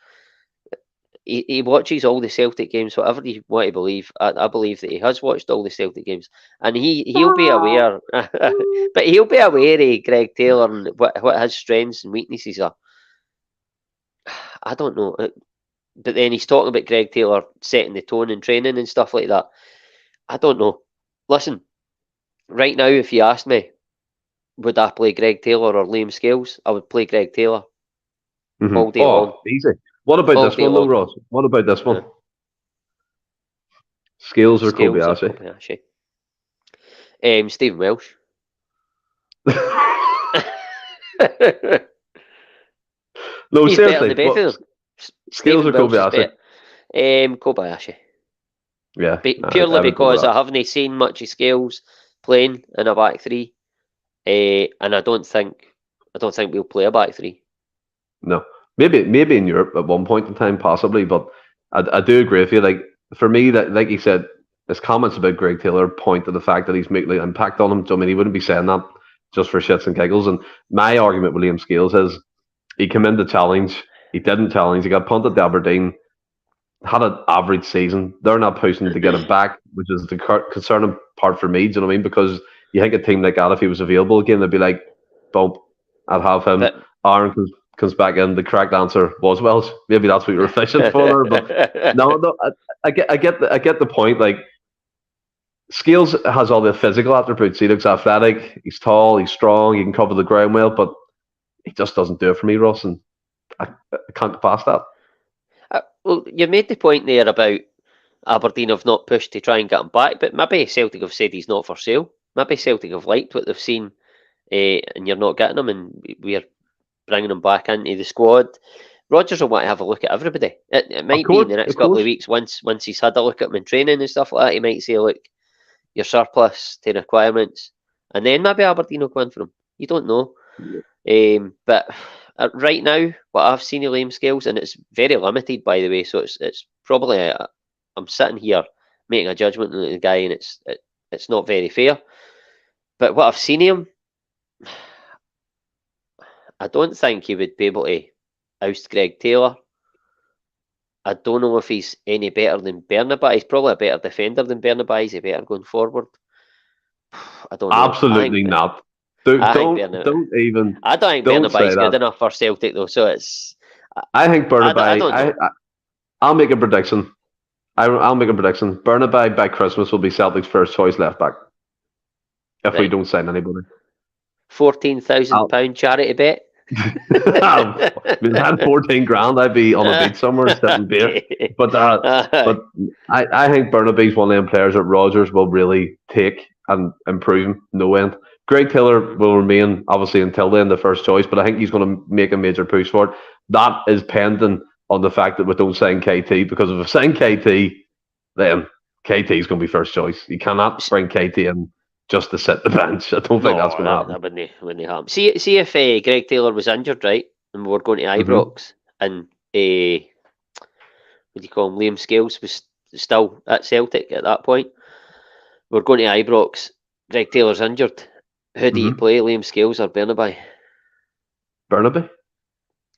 B: he watches all the Celtic games, whatever you want to believe. I believe that he has watched all the Celtic games, and he'll be aware. But he'll be aware of Greg Taylor and what his strengths and weaknesses are. I don't know. But then he's talking about Greg Taylor setting the tone in training and stuff like that. I don't know. Listen, right now, if you asked me, would I play Greg Taylor or Liam Scales? I would play Greg Taylor all day long.
A: Easy. What about this one, though, Ross? What about this one? Scales or Kobayashi?
B: Stephen Welsh.
A: No,
B: he's
A: seriously. Scales or Kobayashi?
B: Kobayashi.
A: Yeah.
B: Purely because I haven't seen much of Scales playing in a back three. And I don't think we'll play a back three.
A: No. Maybe in Europe at one point in time, possibly, but I do agree with you. Like, for me, that, like you said, his comments about Greg Taylor point to the fact that he's making an impact on him. So, I mean, he wouldn't be saying that just for shits and giggles. And my argument with Liam Scales is he came in to challenge. He didn't challenge. He got punted to Aberdeen. Had an average season. They're not pushing to get him back, which is the concerning part for me. Do you know what I mean? Because you think a team like that, if he was available again, they'd be like, "Bump, I'd have him." Aaron comes back in. The correct answer was Welsh. Maybe that's what you were fishing for. But no, I get the point. Like, Scales has all the physical attributes. He looks athletic. He's tall. He's strong. He can cover the ground well, but he just doesn't do it for me, Ross. And I can't get past that.
B: Well, you made the point there about Aberdeen have not pushed to try and get him back, but maybe Celtic have said he's not for sale. Maybe Celtic have liked what they've seen, and you're not getting him, and we're bringing him back into the squad. Rodgers will want to have a look at everybody. It might be in the next couple of weeks, once he's had a look at them in training and stuff like that, he might say, look, you're surplus to requirements, and then maybe Aberdeen will go in for him. You don't know. But right now, what I've seen of Liam Scales, and it's very limited, by the way, so it's probably I'm sitting here making a judgment on the guy, and it's not very fair. But what I've seen of him, I don't think he would be able to oust Greg Taylor. I don't know if he's any better than Bernabei. He's probably a better defender than Bernabei. Is he better going forward? I don't know.
A: Absolutely not. Don't even.
B: I don't think Bernabei's good enough for Celtic, though. So it's.
A: I think Bernabei. I'll make a prediction. I'll make a prediction. Bernabei by Christmas will be Celtic's first choice left back. If we don't sign anybody.
B: £14,000 charity bet.
A: If I had 14 grand, I'd be on a beach somewhere sipping beer. But I think Bernabei's one of them players that Rodgers will really take and improve him no end. Greg Taylor will remain obviously until then the first choice, but I think he's going to make a major push for it. That is pending on the fact that we don't sign KT, because if we sign KT, then KT is going to be first choice. You cannot bring KT in just to sit the bench. I don't think that's going to happen.
B: That wouldn't happen. See if Greg Taylor was injured, right, and we were going to Ibrox, and what do you call him? Liam Scales was still at Celtic at that point. We're going to Ibrox. Greg Taylor's injured. Who do you play, Liam Scales or Bernabei?
A: Bernabei.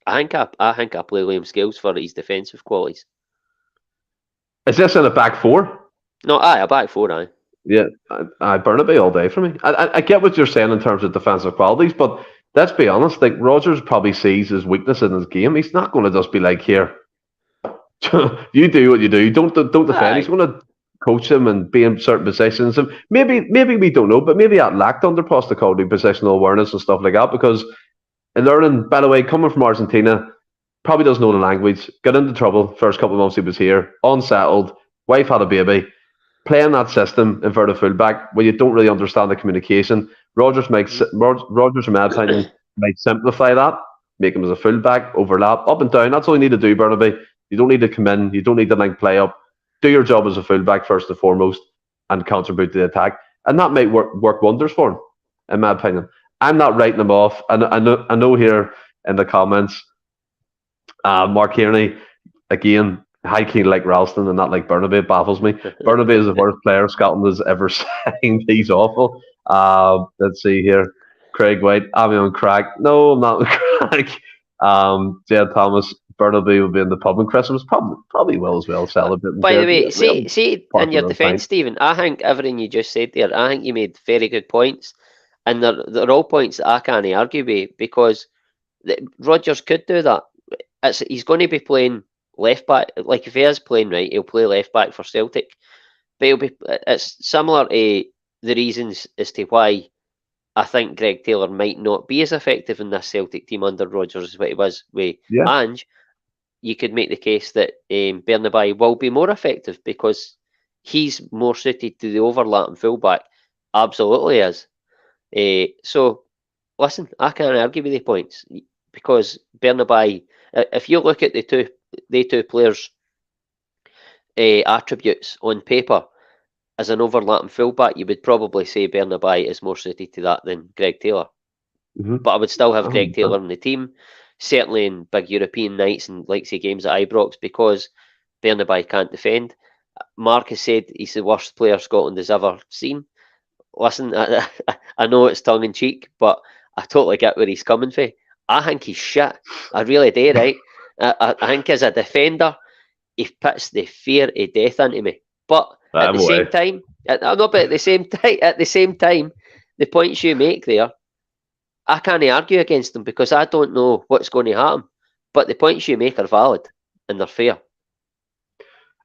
B: I think I play Liam Scales for his defensive qualities.
A: Is this in a back four?
B: No, a back four, aye.
A: Yeah, Bernabei all day for me. I get what you're saying in terms of defensive qualities, but let's be honest. Like, Rodgers probably sees his weakness in his game. He's not going to just be like, here, you do what you do. Don't defend. Aye. He's going to coach him and be in certain positions. And maybe we don't know, but maybe that lacked under Postecoglou positional awareness and stuff like that. Because in learning, by the way, coming from Argentina, probably doesn't know the language. Got into trouble first couple of months he was here. Unsettled. Wife had a baby. Playing that system, inverted fullback, where you don't really understand the communication. Rodgers, in my opinion, might simplify that, make him as a fullback, overlap, up and down. That's all you need to do, Bernabei. You don't need to come in. You don't need to link play up. Do your job as a fullback first and foremost, and contribute to the attack. And that might work wonders for him, in my opinion. I'm not writing him off. I know here in the comments, Mark Tierney, again, high key like Ralston and not like Bernabei. It baffles me. Bernabei is the worst player Scotland has ever signed. He's awful. Let's see here. Craig White, I'm on crack. No, I'm not on crack. Jed Thomas, Bernabei will be in the pub on Christmas. Probably will as well. Celebrating.
B: By the way, see in your defence, Stephen, I think everything you just said there, I think you made very good points. And they're all points that I can't argue with, because Rodgers could do that. He's going to be playing left back. Like, if he is playing right, he'll play left back for Celtic. But it's similar to the reasons as to why I think Greg Taylor might not be as effective in this Celtic team under Rodgers as what he was with Ange. You could make the case that Bernabei will be more effective because he's more suited to the overlapping fullback. Absolutely is. So, listen, I can't argue with the points, because Bernabei, if you look at the two players' attributes on paper as an overlapping fullback, you would probably say Bernabei is more suited to that than Greg Taylor. But I would still have Greg Taylor in the team, certainly in big European nights and like say games at Ibrox, because Bernabei can't defend. Mark has said he's the worst player Scotland has ever seen. Listen, I know it's tongue in cheek, but I totally get where he's coming from. I think he's shit. I really do, right? I think as a defender, he puts the fear of death into me. But at the same time, the points you make there, I can't argue against them because I don't know what's going to happen. But the points you make are valid and they're fair.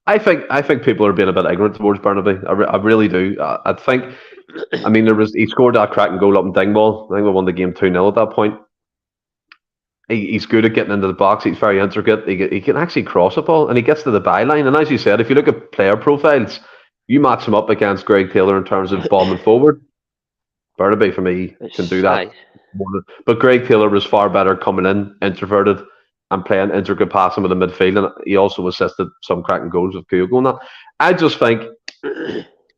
A: I think people are being a bit ignorant towards Bernabei. I really do. I think, I mean, he scored that cracking goal up in Dingwall. I think we won the game 2-0 at that point. He's good at getting into the box. He's very intricate. He can actually cross a ball, and he gets to the byline. And as you said, if you look at player profiles, you match him up against Greg Taylor in terms of bombing forward. Bernabei, for me, can do that. But Greg Taylor was far better coming in, introverted, and playing intricate passing with the midfield. And he also assisted some cracking goals with Kyogo and that. I just think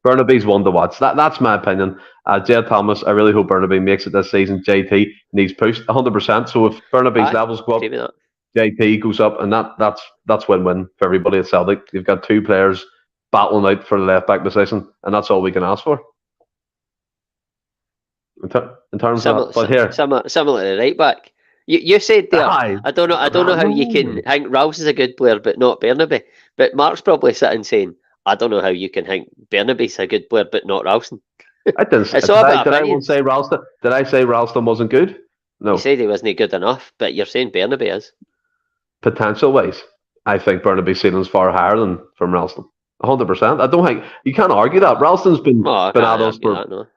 A: Bernabei's one to watch. That's my opinion. Jed Thomas, I really hope Bernabei makes it this season. JT needs pushed 100%. So if Bernabei's levels go up, JT goes up, and that's win-win for everybody at Celtic. You've got two players battling out for the left-back position, and that's all we can ask for. In terms of that, but here,
B: similar to the right back. You said there. I don't know how you can think Rouse is a good player, but not Bernabei. But Mark's probably sitting saying, I don't know how you can think Bernabei's a good player, but not Ralston.
A: I didn't. Did I say Ralston? Did I say Ralston wasn't good? No. You
B: said he wasn't good enough, but you're saying Bernabei is.
A: Potential wise, I think Bernabei's ceiling's far higher than from Ralston. 100%. I don't think you can't argue that. Ralston's been at us for.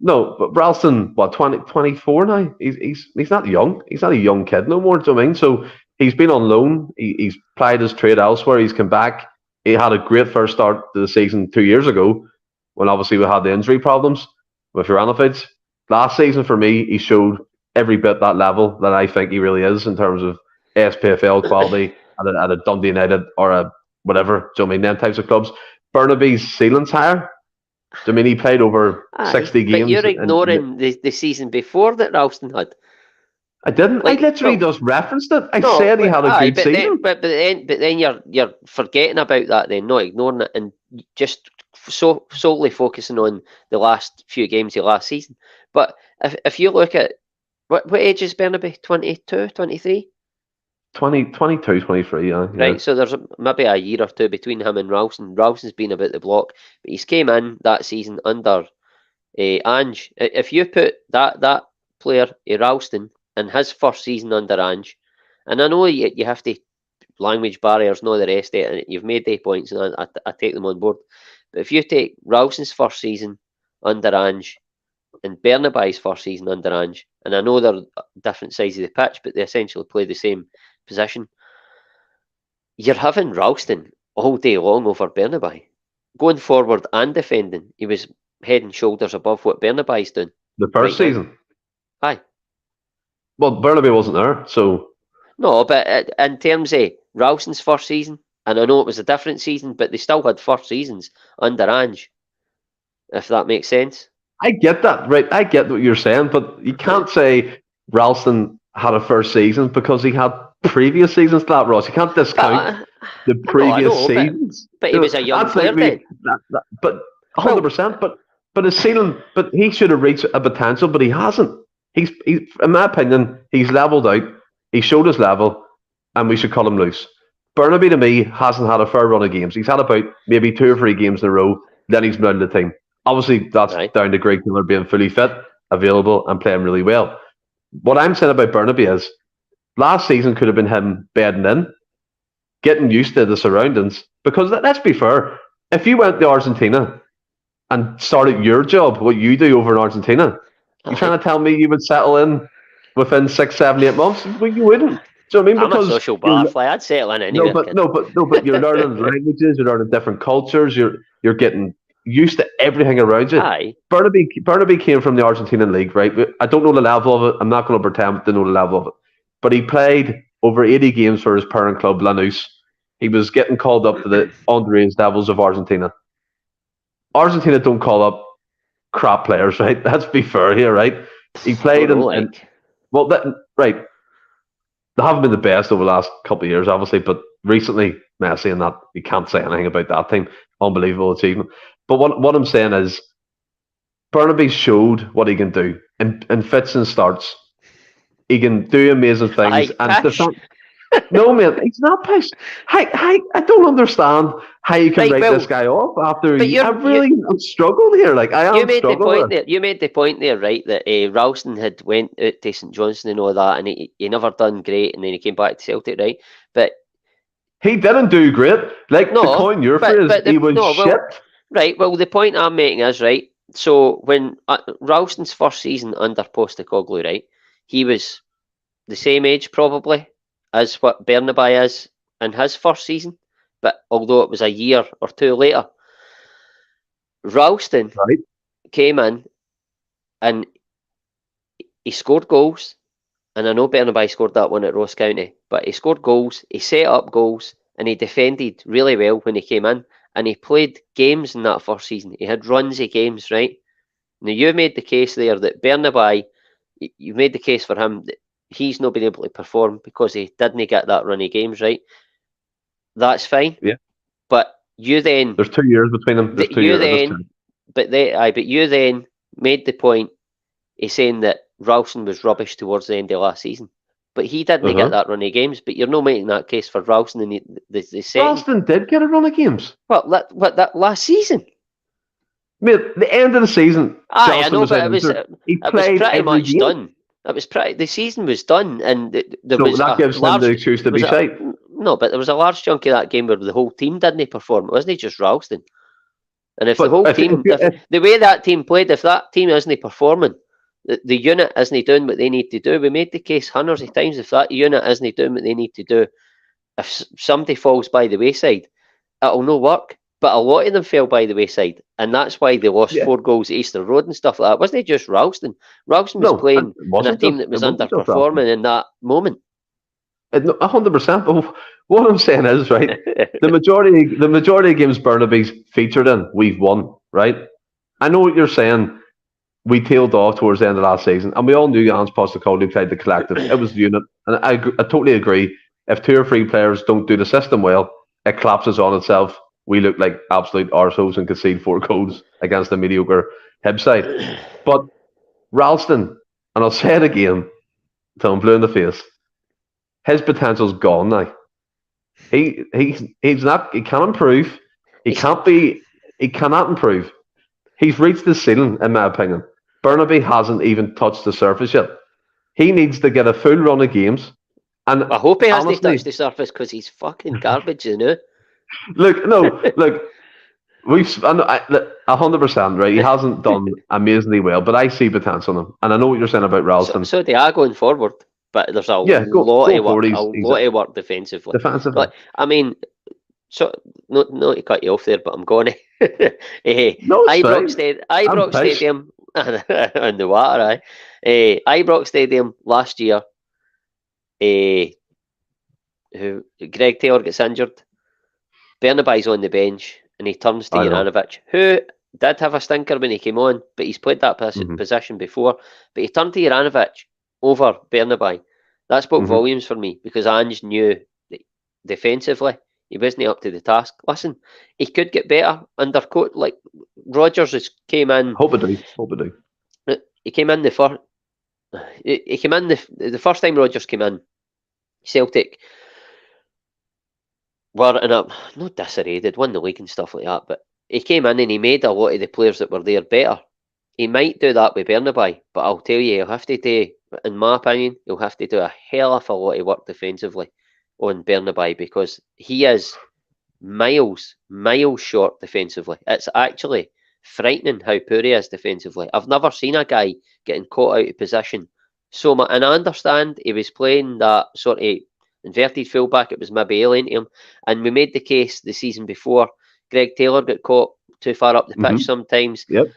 A: No, but Ralston, what, 24 now? He's not young. He's not a young kid no more. Do you know what I mean? So he's been on loan. He's plied his trade elsewhere. He's come back. He had a great first start to the season 2 years ago when obviously we had the injury problems with Juranovic. Last season for me, he showed every bit that level that I think he really is in terms of SPFL quality at a Dundee United or a whatever. Do you know what I mean? Them types of clubs. Bernabei's ceiling's higher. I mean, he played over 60 games.
B: But you're ignoring the season before that Ralston had.
A: I didn't.
B: Like,
A: I literally just referenced it. I said he had a good season.
B: But then you're forgetting about that. Then not ignoring it and just solely focusing on the last few games of last season. But if you look at what age is Bernabei? 22, 23?
A: 22, 23, yeah.
B: Right, so there's maybe a year or two between him and Ralston. Ralston's been about the block, but he's came in that season under Ange. If you put that player, Ralston, in his first season under Ange, and I know you have to, language barriers and all the rest of it, and you've made the points, and I take them on board. But if you take Ralston's first season under Ange and Bernabei's first season under Ange, and I know they're different sides of the pitch, but they essentially play the same position. You're having Ralston all day long over Bernabei. Going forward and defending, he was head and shoulders above what Bernabei's doing.
A: The first season?
B: Aye.
A: Well, Bernabei wasn't there, so...
B: No, but in terms of Ralston's first season, and I know it was a different season, but they still had first seasons under Ange, if that makes sense.
A: I get that, right? I get what you're saying, but you can't say Ralston had a first season because he had previous seasons to that, Ross. You can't discount the previous seasons.
B: But he was a young player then.
A: But 100%. But his ceiling, but he should have reached a potential, but he hasn't. He's in my opinion, he's levelled out. He showed his level, and we should cut him loose. Bernabei to me hasn't had a fair run of games. He's had about maybe 2 or 3 games in a row. Then he's been out of the team. Obviously, that's down to Greg Taylor being fully fit, available, and playing really well. What I'm saying about Bernabei is, last season could have been him bedding in, getting used to the surroundings. Because let's be fair, if you went to Argentina and started your job, what you do over in Argentina, you trying to tell me you would settle in within 6, 7, 8 months? Well, you wouldn't. Do you know what I mean?
B: I'm a social butterfly. I'd settle in anywhere.
A: But you're learning languages, you're learning different cultures, you're getting used to everything around you.
B: Aye.
A: Bernabei came from the Argentinian league, right? I don't know the level of it. I'm not going to pretend to know the level of it. But he played over 80 games for his parent club, Lanús. He was getting called up to the underage levels of Argentina. Argentina don't call up crap players, right? Let's be fair here, right? He played right. They haven't been the best over the last couple of years, obviously, but recently, Messi and that, you can't say anything about that team. Unbelievable achievement. But what I'm saying is, Bernabei showed what he can do in fits and starts. He can do amazing things. No, man, he's not pissed. I don't understand how you can write this guy off after. I'm struggling here. Like I am.
B: You made the point there, right? That Ralston had went out to St Johnstone and all that, and he never done great, and then he came back to Celtic, right? But
A: he didn't do great. Like to coin your phrase, he was shit.
B: Right. Well, the point I'm making is right. So when Ralston's first season under Postecoglou, right, he was the same age probably as what Bernabei is in his first season, but although it was a year or 2 later, Ralston came in and he scored goals. And I know Bernabei scored that one at Ross County, but he scored goals, he set up goals, and he defended really well when he came in. And he played games in that first season. He had runs of games, right? Now, you made the case there that Bernabei, you made the case for him that he's not been able to perform because he didn't get that run of games, right? That's fine.
A: Yeah.
B: But you then...
A: There's 2 years between them.
B: But you then made the point of saying that Ralston was rubbish towards the end of last season. But he didn't get that run of games. But you're not making that case for Ralston in the second.
A: Ralston did get a run of games.
B: What that last season?
A: Mate, the end of the season.
B: I know, but it was pretty much
A: game.
B: done. The season was done, and
A: that gives them the excuse to be shite.
B: No, but there was a large chunk of that game where the whole team didn't perform. It wasn't just Ralston. And if
A: But
B: the whole team, if the way that team played, if that team isn't performing, the unit isn't doing what they need to do. We made the case hundreds of times. If that unit isn't doing what they need to do, if somebody falls by the wayside, it'll no work. But a lot of them fell by the wayside, and that's why they lost 4 goals at Easter Road and stuff like that. Wasn't it just Ralston? Ralston was playing in a team that was underperforming in that moment.
A: 100%. But what I'm saying is, right, the majority of games Bernabei's featured in, we've won, right? I know what you're saying. We tailed off towards the end of last season, and we all knew Jans Postecoglou played the collective. It was the unit, and I totally agree. If 2 or 3 players don't do the system well, it collapses on itself. We look like absolute arseholes and concede 4 goals against a mediocre Hib side. But Ralston, and I'll say it again till I'm blue in the face, his potential's gone now. He's not. He can't improve. He cannot improve. He's reached the ceiling, in my opinion. Bernabei hasn't even touched the surface yet. He needs to get a full run of games. And
B: I hope he hasn't touched the surface because he's fucking garbage, you know.
A: Look, we've 100% right. He hasn't done amazingly well, but I see potential in him, and I know what you're saying about Ralston.
B: So they are going forward, but there's a lot of work defensively. But, I mean, so not to cut you off there, but I'm going to Ibrox Stadium on the water. Ibrox Stadium last year. Who Greg Taylor gets injured. Bernabei's on the bench, and he turns to Juranovic, who did have a stinker when he came on, but he's played that position before. But he turned to Juranovic over Bernabei. That spoke volumes for me, because Ange knew that defensively he wasn't up to the task. Listen, he could get better under coach. Like Rodgers came in.
A: Hope I do.
B: He came in the first. He came in the first time Rodgers came in. Celtic were in a not disarray. They'd won the league and stuff like that, but he came in and he made a lot of the players that were there better. He might do that with Bernabei, but I'll tell you, he'll have to do, in my opinion, he'll have to do a hell of a lot of work defensively on Bernabei, because he is miles short defensively. It's actually frightening how poor he is defensively. I've never seen a guy getting caught out of position so much. And I understand he was playing that sort of inverted fullback. It was maybe alien to him. And we made the case the season before. Greg Taylor got caught too far up the pitch sometimes.
A: Yep.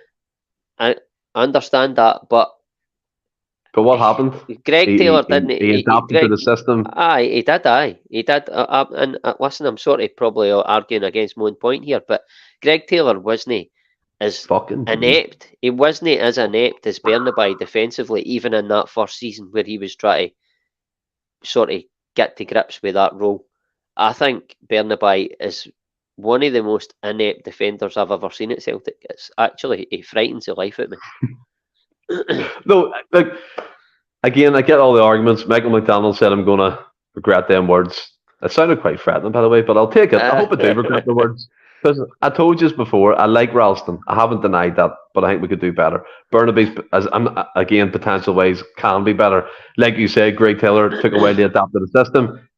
B: I understand that, but
A: what happened?
B: Greg Taylor didn't.
A: He adapted to the system.
B: He did. He did. And listen, I'm sort of probably arguing against my own point here, but Greg Taylor wasn't as inept. He wasn't as inept as Bernabei defensively, even in that first season where he was trying to sort of get to grips with that role. I think Bernabei is one of the most inept defenders I've ever seen at Celtic. It's actually, it frightens the life out of me.
A: No, like, again, I get all the arguments. Michael McDonald said I'm going to regret them words. It sounded quite threatening, by the way, but I'll take it. I hope I do regret the words. Because I told you before, I like Ralston. I haven't denied that, but I think we could do better. Bernabei's, again, potential ways can be better. Like you said, Greg Taylor took away the adapt to the system.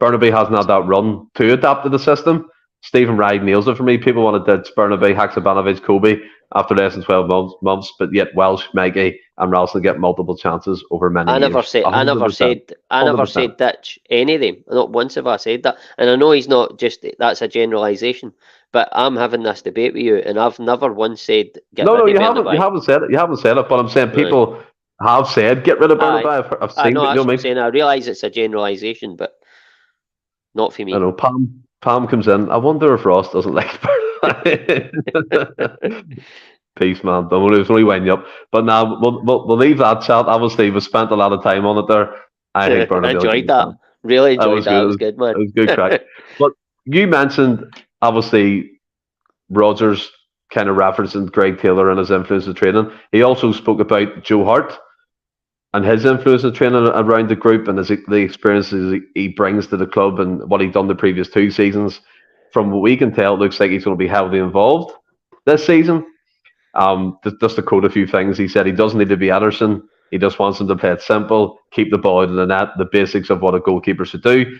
A: Bernabei hasn't had that run to adapt to the system. Stephen Ride nails it for me. People want to ditch Bernabei, Haksabanovic, Kobe after less than 12 months, but yet Welsh, Mikey, and Ralston get multiple chances over many years. I never said ditch any of them. Not once have I said that. And I know he's not just, that's a generalisation, but I'm having this debate with you, and I've never once said get rid of Bernabei. You haven't said it. You haven't said it, but I'm saying people have said get rid of Bernabei. I've seen it.
B: I'm saying, I realise it's a generalisation, but not for me.
A: I know. Pam comes in. I wonder if Ross doesn't like Bernabei. Peace, man. Don't only wind you up. But now we'll leave that chat. Obviously, we spent a lot of time on it there. I think Bernabei.
B: I enjoyed that. Really enjoyed that. It was good, man.
A: It was good crack. But you mentioned, obviously, Rodgers kind of referencing Greg Taylor and his influence in training. He also spoke about Joe Hart and his influence in training around the group, and the experiences he brings to the club and what he'd done the previous 2 seasons. From what we can tell, it looks like he's going to be heavily involved this season. Just to quote a few things, he said he doesn't need to be Ederson. He just wants him to play it simple, keep the ball in the net, the basics of what a goalkeeper should do.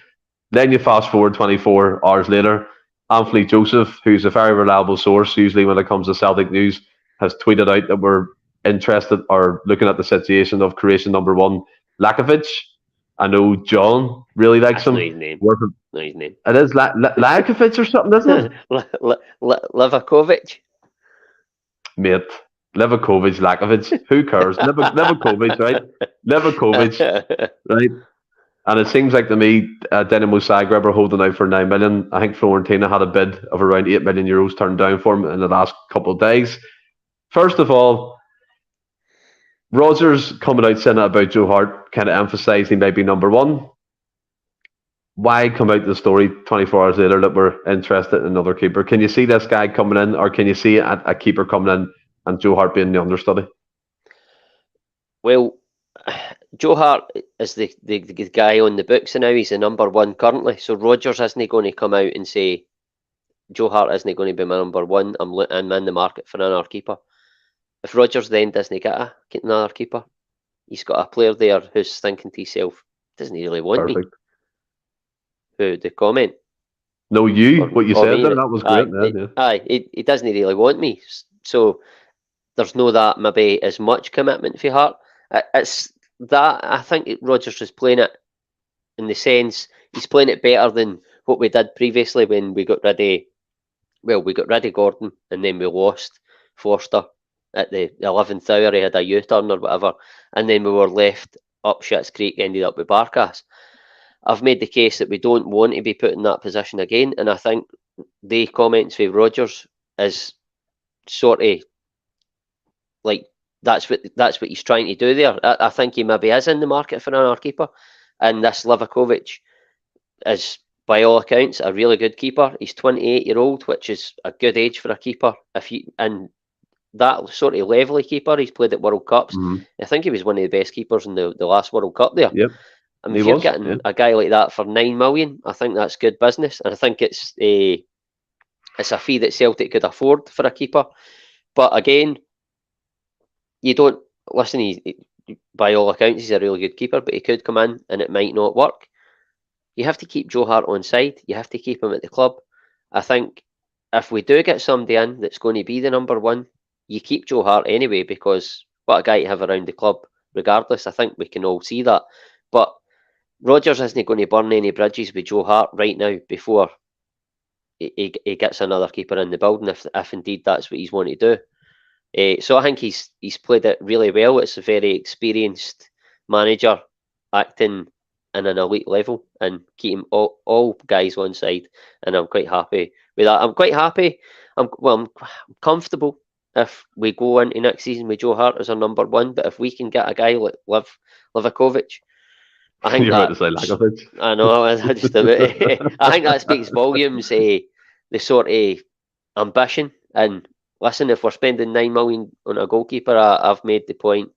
A: Then you fast forward 24 hours later, Anthony Joseph, who's a very reliable source, usually when it comes to Celtic news, has tweeted out that we're interested or looking at the situation of Croatian number one, Lakovic. I know John really likes
B: That's
A: him.
B: not his name.
A: Worth it.
B: Not his name.
A: It is Lakovic or something, isn't it?
B: Livakovic.
A: Mate, Livakovic, Lakovic, who cares? Livakovic, right? Livakovic, right? And it seems like to me, Dinamo Zagreb are holding out for 9 million. I think Fiorentina had a bid of around €8 million turned down for him in the last couple of days. First of all, Rodgers coming out saying that about Joe Hart, kind of emphasised he might be number one. Why come out the story 24 hours later that we're interested in another keeper? Can you see this guy coming in, or can you see a keeper coming in and Joe Hart being the understudy?
B: Well, Joe Hart is the guy on the books now. He's the number one currently. So Rodgers isn't going to come out and say, Joe Hart isn't going to be my number one. I'm in the market for another keeper. If Rodgers then doesn't get another keeper, he's got a player there who's thinking to himself, doesn't he really want me? Who, the comment?
A: No, what you said there, that was great.
B: He doesn't really want me. So there's no that maybe as much commitment for Hart. It's that I think Rodgers is playing it in the sense he's playing it better than what we did previously when we got rid of Gordon and then we lost Forster at the 11th hour. He had a U-turn or whatever, and then we were left up Schitt's Creek, ended up with Barkas. I've made the case that we don't want to be put in that position again, and I think the comments with Rodgers is sort of like that's what he's trying to do there. I think he maybe is in the market for another keeper, and this Livakovic is, by all accounts, a really good keeper. He's 28-year-old, which is a good age for a keeper. And that sort of levelly keeper, he's played at World Cups.
A: Mm-hmm.
B: I think he was one of the best keepers in the last World Cup there.
A: Yep.
B: I mean, if you're getting a guy like that for 9 million, I think that's good business, and I think it's a fee that Celtic could afford for a keeper. But again, you don't listen. By all accounts, he's a really good keeper, but he could come in and it might not work. You have to keep Joe Hart on side. You have to keep him at the club. I think if we do get somebody in that's going to be the number one, you keep Joe Hart anyway, because what a guy to have around the club. Regardless, I think we can all see that. But Rodgers isn't going to burn any bridges with Joe Hart right now before he gets another keeper in the building, if indeed that's what he's wanting to do. So I think he's played it really well. It's a very experienced manager acting in an elite level and keeping all guys on side, and I'm quite happy with that. I'm quite happy. I'm comfortable if we go into next season with Joe Hart as our number one, but if we can get a guy like Livakovic, I think
A: you're about to say Lakovic.
B: I know. I just I think that speaks volumes. The sort of ambition, and listen, if we're spending 9 million on a goalkeeper, I've made the point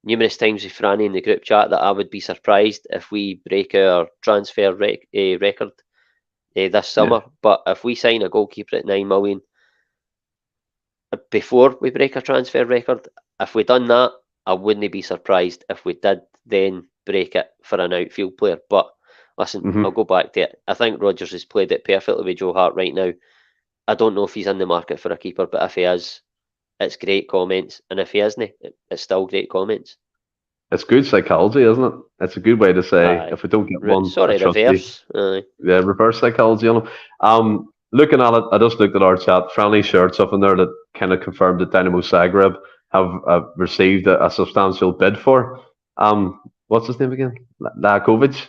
B: numerous times with Franny in the group chat that I would be surprised if we break our transfer record this summer. Yeah. But if we sign a goalkeeper at 9 million before we break our transfer record, if we done that, I wouldn't be surprised if we did then break it for an outfield player. But listen, I'll go back to it. I think Rodgers has played it perfectly with Joe Hart right now. I don't know if he's in the market for a keeper, but if he is, it's great comments. And if he isn't, it's still great comments.
A: It's good psychology, isn't it? It's a good way to say, if we don't get one,
B: reverse.
A: Yeah, reverse psychology. Looking at it, I just looked at our chat. Franny shared something there that kind of confirmed that Dinamo Zagreb have received a substantial bid for. What's his name again? Livakovic.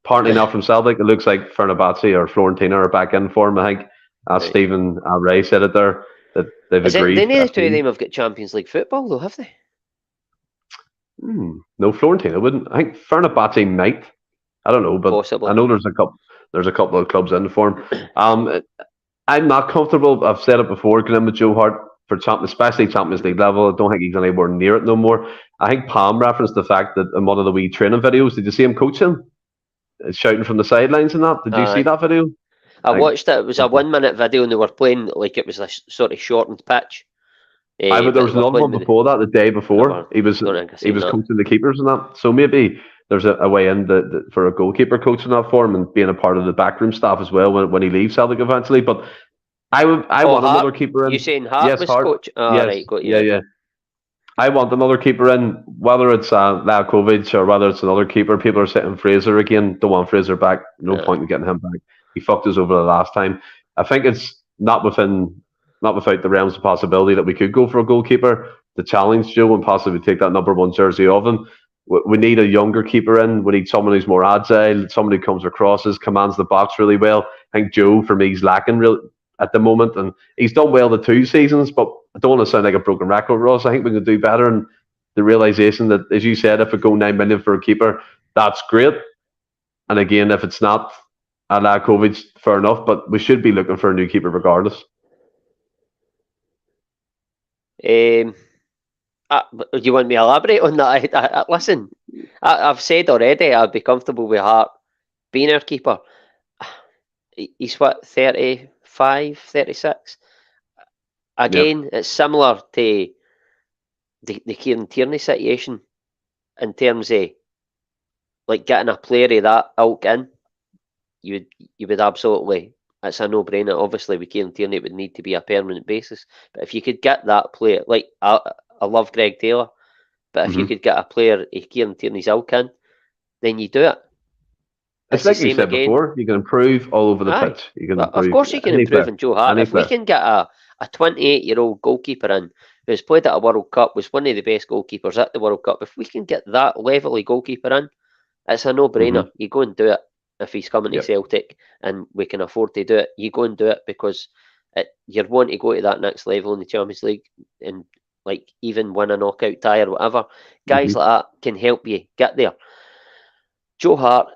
A: Partly not from Celtic. It looks like Bernabei or Fiorentina are back in for him. I think Stephen Ray said it there that they've agreed.
B: Any of the two of them have got Champions League football though, have they?
A: No, Fiorentina wouldn't. I think Bernabei might. I don't know, but possibly. I know there's a couple of clubs in for him. I'm not comfortable. I've said it before. Going in with Joe Hart for especially Champions League level. I don't think he's anywhere near it no more. I think Pam referenced the fact that in one of the wee training videos, did you see him coaching? Shouting from the sidelines and that? Did you see that video?
B: I watched it. It was a 1 minute video and they were playing like it was a sort of shortened pitch.
A: But there was another one before that. The day before, he was
B: that.
A: coaching the keepers and that. So maybe there's a way in for a goalkeeper coaching that form and being a part of the backroom staff as well when he leaves Celtic eventually. But I want
B: Hart?
A: Another keeper in.
B: You saying Hart was
A: Hart.
B: coach? Oh,
A: yes,
B: right, got you.
A: Yeah. I want another keeper in, whether it's Lalkovic or whether it's another keeper. People are saying Fraser again. Don't want Fraser back. No point in getting him back. He fucked us over the last time. I think it's not without the realms of possibility that we could go for a goalkeeper to challenge Joe and possibly take that number 1 jersey off him. We need a younger keeper in. We need someone who's more agile, someone who comes across, commands the box really well. I think Joe, for me, is lacking at the moment, and he's done well the 2 seasons, but I don't want to sound like a broken record, Ross. I think we can do better, and the realisation that, as you said, if we go 9 million for a keeper, that's great. And again, if it's not Lalkovic, fair enough, but we should be looking for a new keeper regardless.
B: Do you want me to elaborate on that? Listen, I've said already I'd be comfortable with Hart being our keeper. He's what, 35, 36? Again, It's similar to the Kieran Tierney situation in terms of like getting a player of that ilk in. You would absolutely, it's a no-brainer. Obviously, with Kieran Tierney, it would need to be a permanent basis. But if you could get that player, like I love Greg Taylor, but if you could get a player of Kieran Tierney's ilk in, then you do it.
A: It's like you said before, you can improve all over the pitch. You can improve.
B: Of course you can improve in Joe Hart. If we can get a 28-year-old goalkeeper in who's played at a World Cup, was one of the best goalkeepers at the World Cup, if we can get that level of goalkeeper in, it's a no-brainer. You go and do it. If he's coming to Celtic and we can afford to do it, you go and do it because you're wanting to go to that next level in the Champions League and like even win a knockout tie or whatever. Guys like that can help you get there. Joe Hart,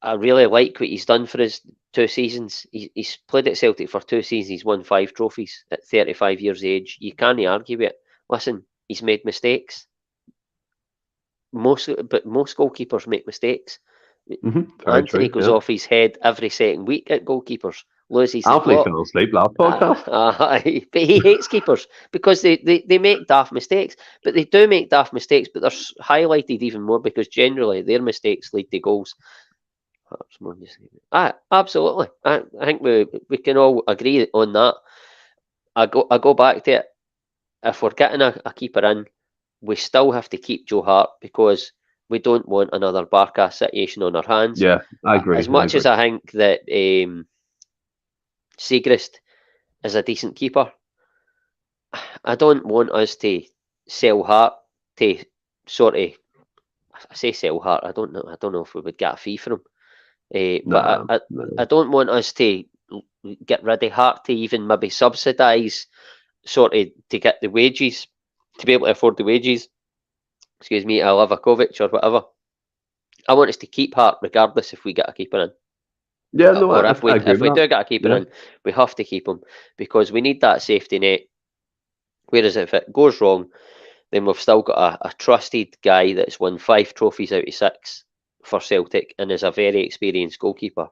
B: I really like what he's done for his 2 seasons. He's played at Celtic for 2 seasons. He's won 5 trophies at 35 years of age. You can't argue with it. Listen, he's made mistakes. Most goalkeepers make mistakes. Anthony goes off his head every second week at goalkeepers. Loses
A: Anthony fell asleep last podcast.
B: But he hates keepers because they make daft mistakes. But they do make daft mistakes, but they're highlighted even more because generally their mistakes lead to goals. Absolutely. I think we can all agree on that. I go back to it. If we're getting a keeper in, we still have to keep Joe Hart because we don't want another Barca situation on our hands.
A: Yeah, I agree.
B: As much as I think that Siegrist is a decent keeper, I don't want us to sell Hart to sort of. I say sell Hart. I don't know if we would get a fee for him. But I don't want us to get rid of Hart to even maybe subsidise sort of to get the wages, to be able to afford the wages. Excuse me, Livakovic or whatever. I want us to keep Hart regardless if we get a keeper in.
A: Yeah, no,
B: or if we do get a keeper in, we have to keep him because we need that safety net. Whereas if it goes wrong, then we've still got a trusted guy that's won 5 trophies out of 6 for Celtic and is a very experienced goalkeeper.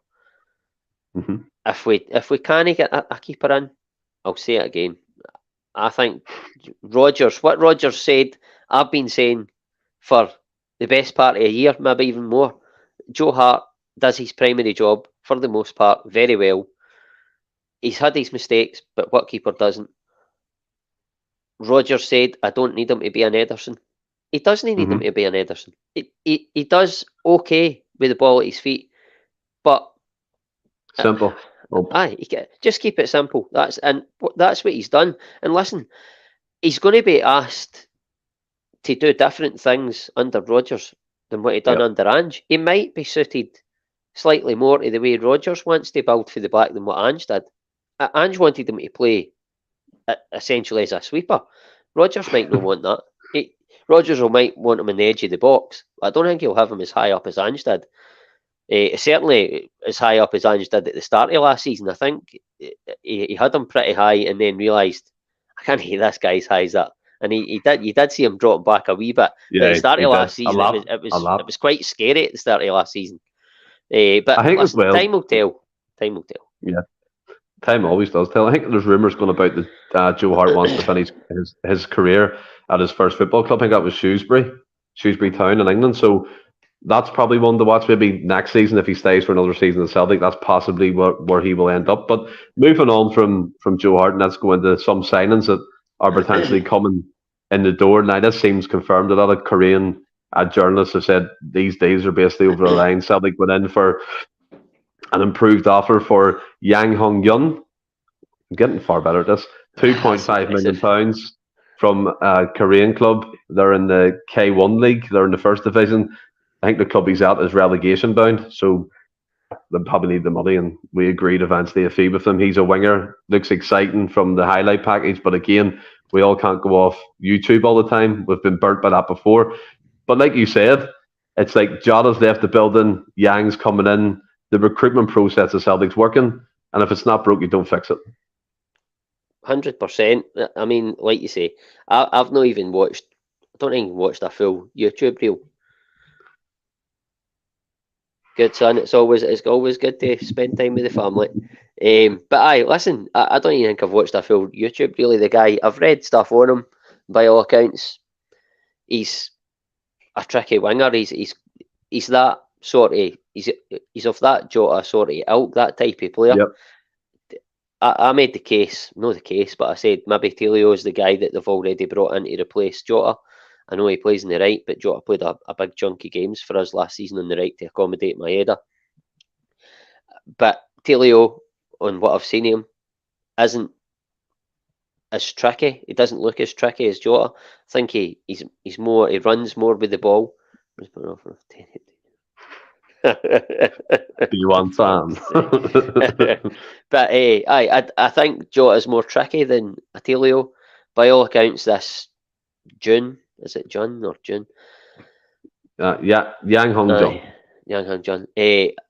B: If we can't get a keeper in, I'll say it again. I think what Rodgers said, I've been saying for the best part of a year, maybe even more. Joe Hart does his primary job for the most part very well. He's had his mistakes, but what keeper doesn't? Rodgers said, I don't need him to be an Ederson. He doesn't need him to be an Ederson. He does okay with the ball at his feet, but
A: simple.
B: Just keep it simple. That's what he's done. And listen, he's going to be asked to do different things under Rodgers than what he done under Ange. He might be suited slightly more to the way Rodgers wants to build for the back than what Ange did. Ange wanted him to play essentially as a sweeper. Rodgers might not want that. Rodgers might want him on the edge of the box. I don't think he'll have him as high up as Ange did. Certainly as high up as Ange did at the start of last season. I think he had him pretty high and then realised, I can't hear this guy as high as that. And you did see him drop back a wee bit. Yeah, at the start of last season, it was quite scary at the start of last season. But I think time will tell. Time will tell.
A: Yeah. Time always does tell. I think there's rumours going about that Joe Hart wants to finish his career at his first football club. I think that was Shrewsbury Town in England. So that's probably one to watch. Maybe next season, if he stays for another season at Celtic, that's possibly where he will end up. But moving on from Joe Hart, and let's go into some signings that are potentially coming in the door. Now, this seems confirmed. A lot of Korean journalists have said these days are basically over the line. Celtic went in for an improved offer for Yang Hong Yun. I'm getting far better at this. £2.5 million from a Korean club. They're in the K1 league. They're in the first division. I think the club he's at is relegation bound, so they probably need the money, and we agreed eventually a fee with him. He's a winger. Looks exciting from the highlight package, but again, we all can't go off YouTube all the time. We've been burnt by that before. But like you said, it's like Jota's left the building, Yang's coming in. The recruitment process of Celtic's working, and if it's not broke, you don't fix it.
B: 100%. I mean, like you say, I've not even watched. I don't even watched a full YouTube reel. Good son. It's always good to spend time with the family. But aye, listen, I don't even think I've watched a full YouTube really. The guy, I've read stuff on him. By all accounts, he's a tricky winger. He's that sort of. He's of that Jota sort of ilk, that type of player.
A: Yep.
B: I made the case, not the case, but I said maybe Telio is the guy that they've already brought in to replace Jota. I know he plays on the right, but Jota played a big chunk of games for us last season on the right to accommodate Maeda. But Telio, on what I've seen of him, isn't as tricky. He doesn't look as tricky as Jota. I think he runs more with the ball.
A: You want Sam?
B: But I think Jota is more tricky than Attilio. By all accounts, this June, is it June or June?
A: Yeah, Yang Hong Jun.
B: Yang Hong Jun.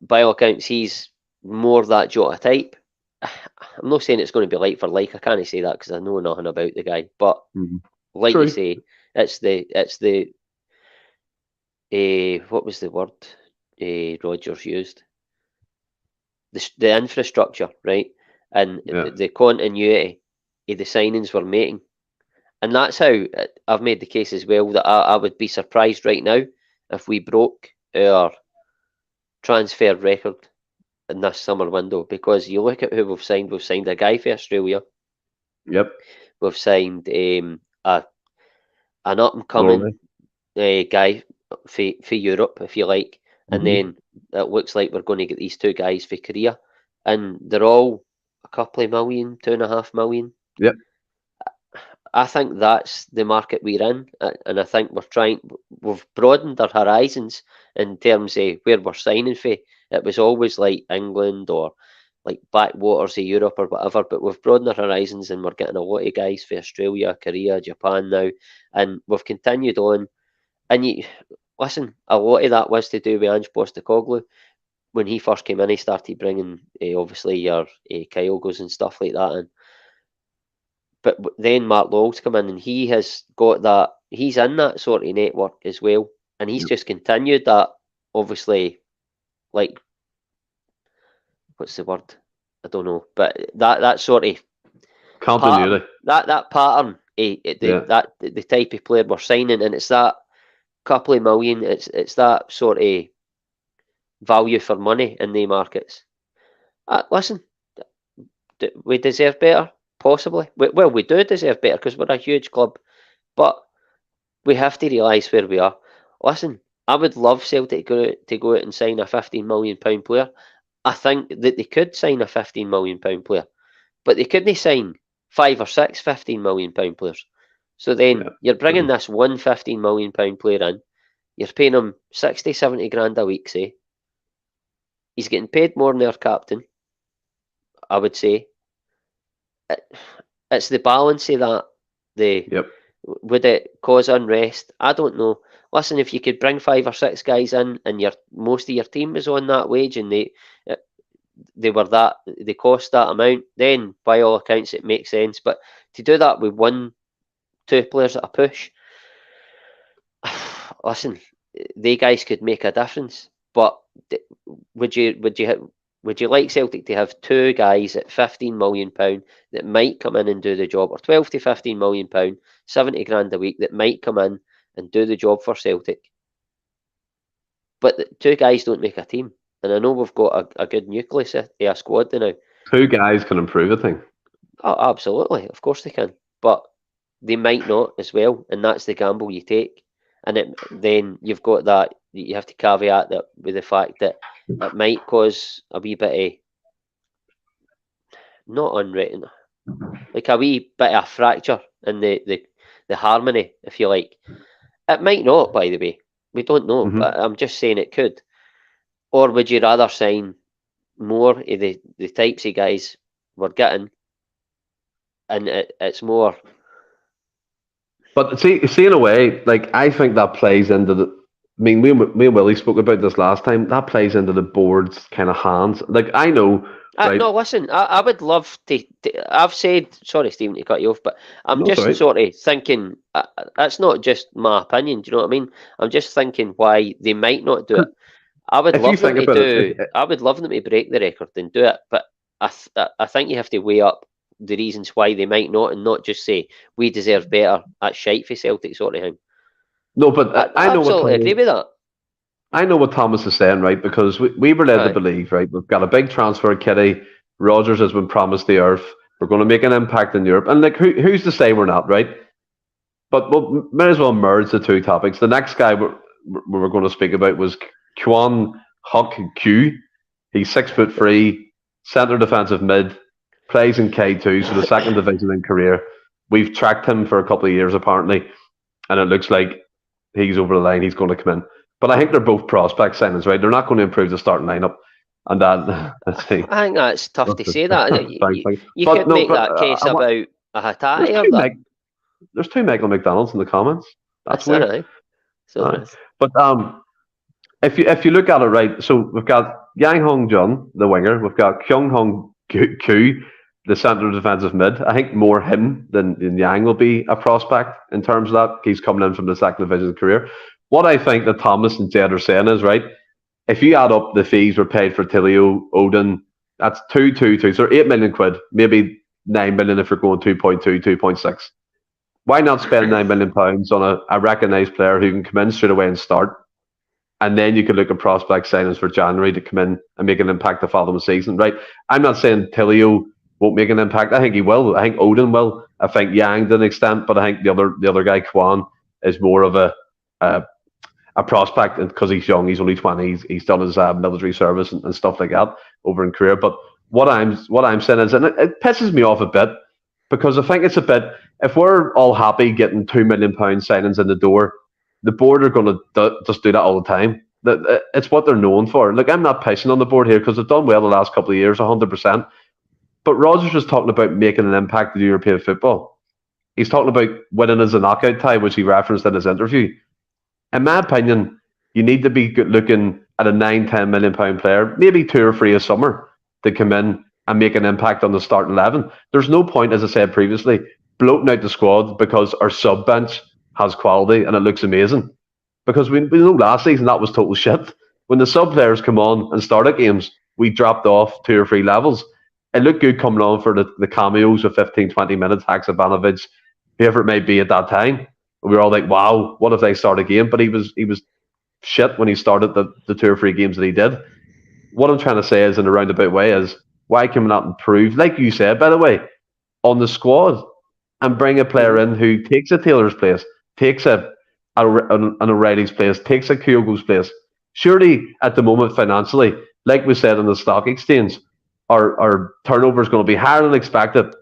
B: By all accounts, he's more that Jota type. I'm not saying it's going to be like for like. I can't say that because I know nothing about the guy. But like
A: True.
B: you say, it's the what was the word Rodgers used? The infrastructure, right, and the continuity of the signings we're making, and that's how I've made the case as well that I would be surprised right now if we broke our transfer record in this summer window, because you look at who we've signed. We've signed a guy for Australia.
A: Yep.
B: We've signed an up and coming guy for Europe, if you like. And then it looks like we're going to get these two guys for Korea. And they're all a couple of million, 2.5 million.
A: Yep.
B: I think that's the market we're in. And I think we've broadened our horizons in terms of where we're signing for. It was always like England or like backwaters of Europe or whatever, but we've broadened our horizons and we're getting a lot of guys for Australia, Korea, Japan now. And we've continued on. And listen, a lot of that was to do with Ange Postecoglou. When he first came in, he started bringing obviously your Kyogos and stuff like that in. But then Mark Lowell's come in and he has got that. He's in that sort of network as well, and he's just continued that. Obviously, like what's the word? I don't know, but that sort of
A: continuity.
B: That pattern, the type of player we're signing, and it's that couple of million. It's that sort of value for money in the markets. Listen, we deserve better, possibly. Well, we do deserve better because we're a huge club, but we have to realise where we are. Listen, I would love Celtic to go out and sign a £15 million player. I think that they could sign a £15 million player, but they couldn't sign 5 or 6 £15 million players. So then you're bringing this one £15 million player in. You're paying him 60, 70 grand a week, say. He's getting paid more than our captain, I would say. It's the balance of that. Would it cause unrest? I don't know. Listen, if you could bring 5 or 6 guys in and most of your team is on that wage and they cost that amount, then by all accounts it makes sense. But to do that with 1-2 players at a push, listen, they guys could make a difference. But would you Would you like Celtic to have two guys at £15 million that might come in and do the job, or 12 to £15 million, 70 grand a week that might come in and do the job for Celtic? But the two guys don't make a team. And I know we've got a good nucleus of a squad now.
A: Two guys can improve a thing.
B: Oh, absolutely. Of course they can. But they might not as well. And that's the gamble you take. And then you've got that, you have to caveat that with the fact that it might cause a wee bit of, not unwritten, like a wee bit of a fracture in the harmony, if you like. It might not, by the way. We don't know, but I'm just saying it could. Or would you rather sign more of the types of guys we're getting, and it's more?
A: But see, in a way, like I think that plays into the. I mean, me and Willie spoke about this last time. That plays into the board's kind of hands. Like I know. Right?
B: No, listen. I would love to. I've said sorry, Stephen, to cut you off, but I'm just
A: right.
B: sort of thinking. That's not just my opinion. Do you know what I mean? I'm just thinking why they might not do it. I would love them to do. I would love them to break the record and do it, but I think you have to weigh up the reasons why they might not, and not just say we deserve better. That's shite for Celtic sort of thing.
A: No, but I know
B: absolutely agree with that.
A: I know what Thomas is saying, right? Because we were led to believe, right? We've got a big transfer kitty. Rodgers has been promised the earth. We're going to make an impact in Europe, and like who's to say we're not, right? But we may as well merge the two topics. The next guy we're going to speak about was Kwan Huk Q. He's 6'3", centre defensive mid, plays in K2, so the second division in Korea. We've tracked him for a couple of years apparently, and it looks like he's over the line. He's going to come in. But I think they're both prospect signings, right? They're not going to improve the starting lineup. And that,
B: I think that's tough to say that. You could make that case about a Hatate.
A: There's two Michael McDonalds in the comments. That's weird. But if you look at it, right, so we've got Yang Hong Jun, the winger. We've got Kyung Hong Kyu, the centre defensive mid. I think more him than Yang will be a prospect in terms of that. He's coming in from the second division career. What I think that Thomas and Jed are saying is, right, if you add up the fees were paid for Tilio, Odin, that's 222, so 8 million quid, maybe 9 million if you're going 2.2, 2.6. Why not spend £9 million on a recognised player who can come in straight away and start? And then you could look at prospect signings for January to come in and make an impact the following season, right? I'm not saying Tilio won't make an impact. I think he will. I think Odin will. I think Yang to an extent, but I think the other guy, Kwan, is more of a prospect because he's young. He's only 20. He's done his military service and stuff like that over in Korea. But what I'm saying is, and it pisses me off a bit because I think it's a bit. If we're all happy getting £2 million signings in the door, the board are going to just do that all the time. It's what they're known for. Look, I'm not pissing on the board here because they've done well the last couple of years, 100%. But Rodgers was talking about making an impact in European football. He's talking about winning as a knockout tie, which he referenced in his interview. In my opinion, you need to be looking at a £9-10 million player, maybe 2 or 3 a summer, to come in and make an impact on the starting 11. There's no point, as I said previously, bloating out the squad because our sub bench has quality and it looks amazing. Because we know last season that was total shit. When the sub players come on and started games, we dropped off 2 or 3 levels. It looked good coming on for the cameos of 15-20 minutes, Haksabanovic, whoever it may be at that time. We were all like, wow, what if they start a game? But he was shit when he started the 2 or 3 games that he did. What I'm trying to say is, in a roundabout way, is why can we not improve, like you said, by the way, on the squad and bring a player in who takes a Taylor's place, takes an O'Reilly's place, takes a Kyogo's place. Surely, at the moment, financially, like we said on the stock exchange, our turnover is going to be higher than expected.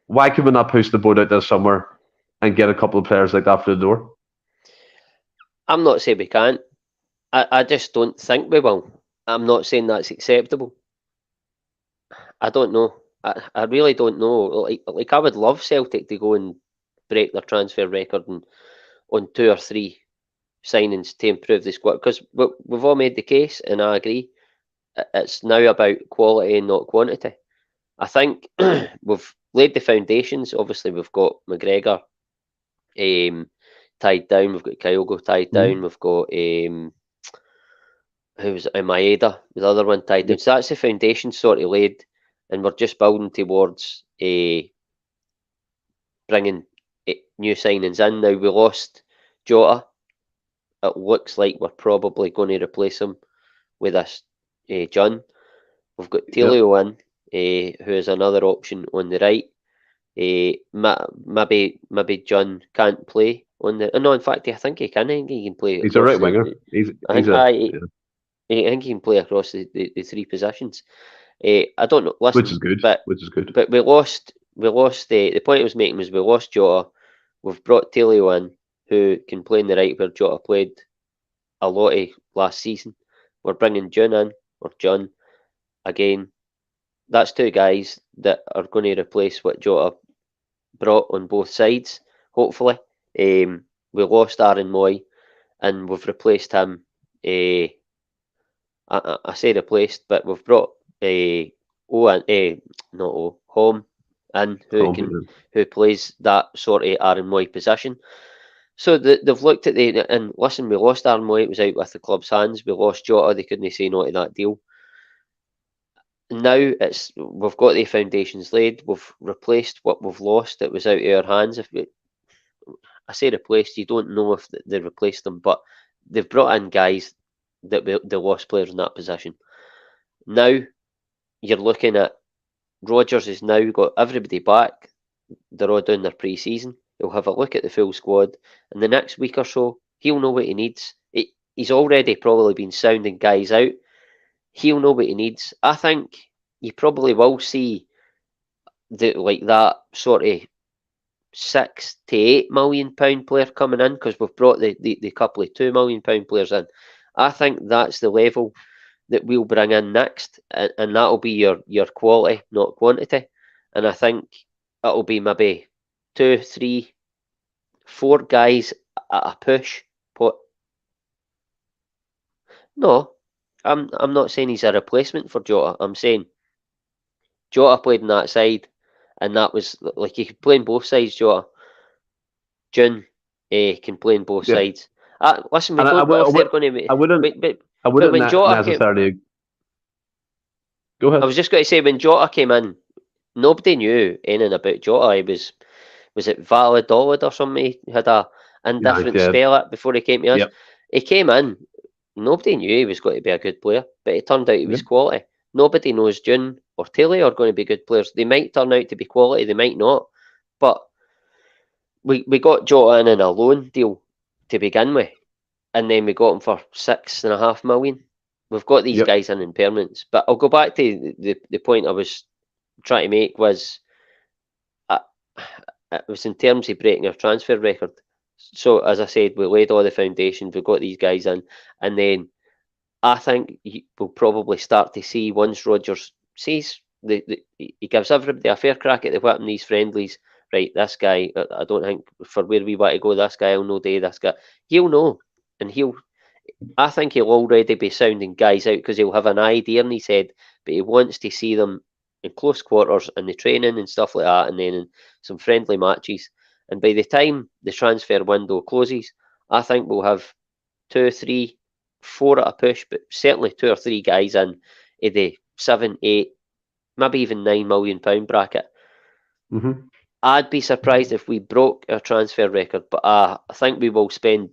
A: Why can we not push the boat out this summer and get a couple of players like that through the door?
B: I'm not saying we can't. I just don't think we will. I'm not saying that's acceptable. I don't know. I really don't know. Like I would love Celtic to go and break their transfer record and on 2 or 3 signings to improve the squad, because we've all made the case, and I agree. It's now about quality and not quantity. I think we've laid the foundations. Obviously, we've got McGregor tied down. We've got Kyogo tied down. We've got who was it, Maeda, the other one tied down. So that's the foundation sort of laid, and we're just building towards bringing new signings in. Now we lost Jota. It looks like we're probably going to replace him with this John. We've got Telio in, who is another option on the right. Maybe John can't play on the. No, in fact, I think he can. I think he can play.
A: He's a right winger.
B: I think he can play across the three positions. I don't know. Listen,
A: which is good.
B: But we lost. The point I was making was we lost Jota. We've brought Telio in, who can play in the right where Jota played a lot of last season. We're bringing John in, or John, again. That's two guys that are going to replace what Jota brought on both sides, hopefully. We lost Aaron Moy, and we've replaced him. I say replaced, but we've brought Home in, who plays that sort of Aaron Moy position. So they've looked at and listen, we lost Aaron Moy, it was out with the club's hands. We lost Jota, they couldn't say no to that deal. Now we've got the foundations laid, we've replaced what we've lost, it was out of our hands. I say replaced, you don't know if they replaced them, but they've brought in guys that they lost players in that position. Now you're looking at Rodgers has now got everybody back. They're all doing their pre-season. He'll have a look at the full squad, and the next week or so, he'll know what he needs. He's already probably been sounding guys out. He'll know what he needs. I think you probably will see that sort of £6 to £8 million player coming in, because we've brought the couple of £2 million players in. I think that's the level that we'll bring in next, and that'll be your quality, not quantity. And I think it'll be maybe 2, 3, 4 guys at a push. No, I'm not saying he's a replacement for Jota. I'm saying Jota played on that side, and that was like he could play on both sides. Jota, June, can play on both sides. Listen, we don't know if they're going to.
A: I wouldn't necessarily. Go ahead.
B: I was just going to say, when Jota came in, nobody knew anything about Jota. He was it Valladolid or something? He had a indifferent spell at before he came to us.
A: Yep.
B: He came in. Nobody knew he was going to be a good player, but it turned out he was quality. Nobody knows June or Taylor are going to be good players. They might turn out to be quality, they might not. But we got Jota in a loan deal to begin with, and then we got him for $6.5 million. We've got these guys in impairments. But I'll go back to the point I was trying to make was it was in terms of breaking our transfer record. So, as I said, we laid all the foundations, we got these guys in, and then I think we'll probably start to see, once Rodgers sees, he gives everybody a fair crack at the whip in these friendlies, right, this guy, I don't think, for where we want to go, this guy will know day, this guy, he'll know, and I think he'll already be sounding guys out, because he'll have an idea in his head, but he wants to see them in close quarters, in the training and stuff like that, and then in some friendly matches. And by the time the transfer window closes, I think we'll have 2, 3, 4 at a push, but certainly 2 or 3 guys in the 7, 8, maybe even £9 million bracket.
A: Mm-hmm.
B: I'd be surprised if we broke our transfer record, but I think we will spend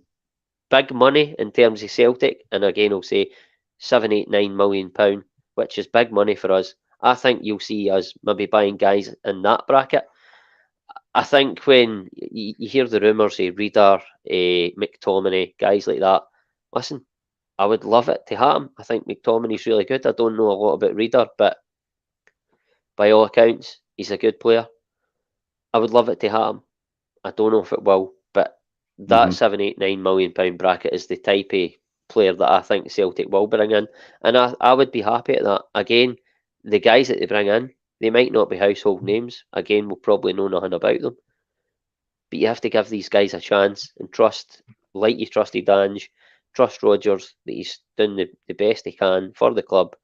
B: big money in terms of Celtic, and again I'll say 7, 8, £9 million, which is big money for us. I think you'll see us maybe buying guys in that bracket. I think when you hear the rumours of Reader, McTominay, guys like that, listen, I would love it to have him. I think McTominay's really good. I don't know a lot about Reader, but by all accounts, he's a good player. I would love it to have him. I don't know if it will, but that 7, 8, £9 million bracket is the type of player that I think Celtic will bring in, and I would be happy at that. Again, the guys that they bring in, they might not be household names. Again, we'll probably know nothing about them. But you have to give these guys a chance and trust, like you trusted Ange, trust Rodgers that he's done the best he can for the club.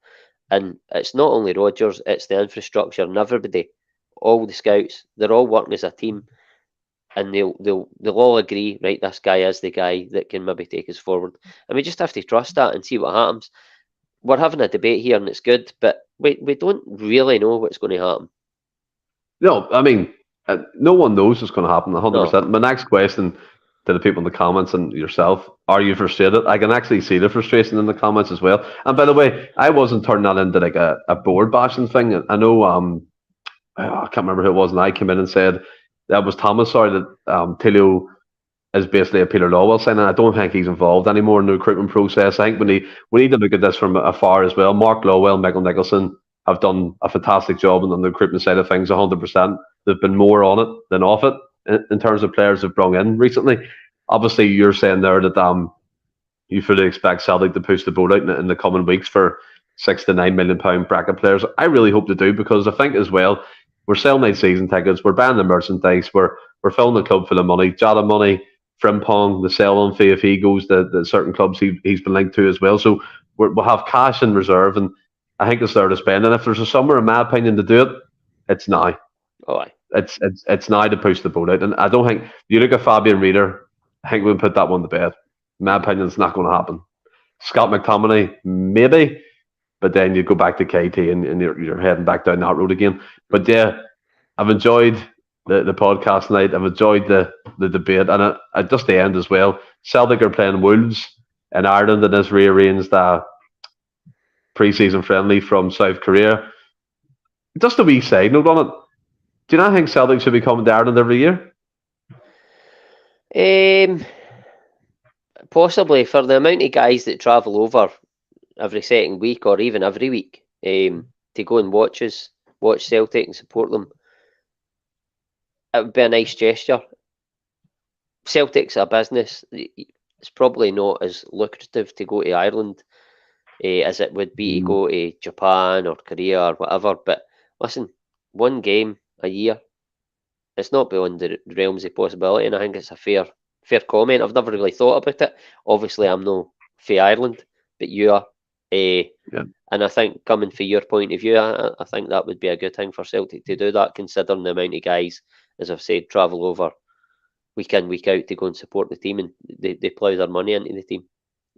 B: And it's not only Rodgers, it's the infrastructure and everybody, all the scouts, they're all working as a team. And they'll all agree, right, this guy is the guy that can maybe take us forward. And we just have to trust that and see what happens. we're having a debate here and it's good, but we don't really know what's going to happen.
A: No, I mean, no one knows what's going to happen 100%.
B: No.
A: My next question to the people in the comments and yourself, are you frustrated? I can actually see the frustration in the comments as well. And by the way, I wasn't turning that into like a board bashing thing. I know, I can't remember who it was, and I came in and said, that was Thomas, sorry, that Tilio is basically a Peter Lawwell sign, and I don't think he's involved anymore in the recruitment process. I think we need to look at this from afar as well. Mark Lawwell, Michael Nicholson have done a fantastic job on the recruitment side of things, 100%. They've been more on it than off it in terms of players they've brought in recently. Obviously, you're saying there that you fully expect Celtic to push the boat out in the coming weeks for £6 to £9 million bracket players. I really hope to do, because I think as well, we're selling out season tickets, we're buying the merchandise, we're filling the club full of money, Jada money, Frimpong, the sell-on fee if he goes to certain clubs he's been linked to as well. So we'll have cash in reserve, and I think it's there to spend. And if there's a summer, in my opinion, to do it, it's now.
B: Oh, aye.
A: It's now to push the boat out. And I don't think, you look at Fabian Reeder, I think we'll put that one to bed. In my opinion, it's not going to happen. Scott McTominay, maybe, but then you go back to KT and you're heading back down that road again. But yeah, I've enjoyed the podcast tonight. I've enjoyed the debate, and just the end as well. Celtic are playing Wolves in Ireland in this rearranged pre-season friendly from South Korea. Just a wee side note on it. Do you not think Celtic should be coming to Ireland every year?
B: Possibly, for the amount of guys that travel over every second week or even every week to go and watch Celtic and support them. It would be a nice gesture. Celtic's a business. It's probably not as lucrative to go to Ireland as it would be to go to Japan or Korea or whatever. But listen, one game a year, it's not beyond the realms of possibility, and I think it's a fair comment. I've never really thought about it. Obviously, I'm no for Ireland, but you are. And I think, coming from your point of view, I think that would be a good thing for Celtic to do that, considering the amount of guys, as I've said, travel over week in, week out to go and support the team, and they plough their money into the team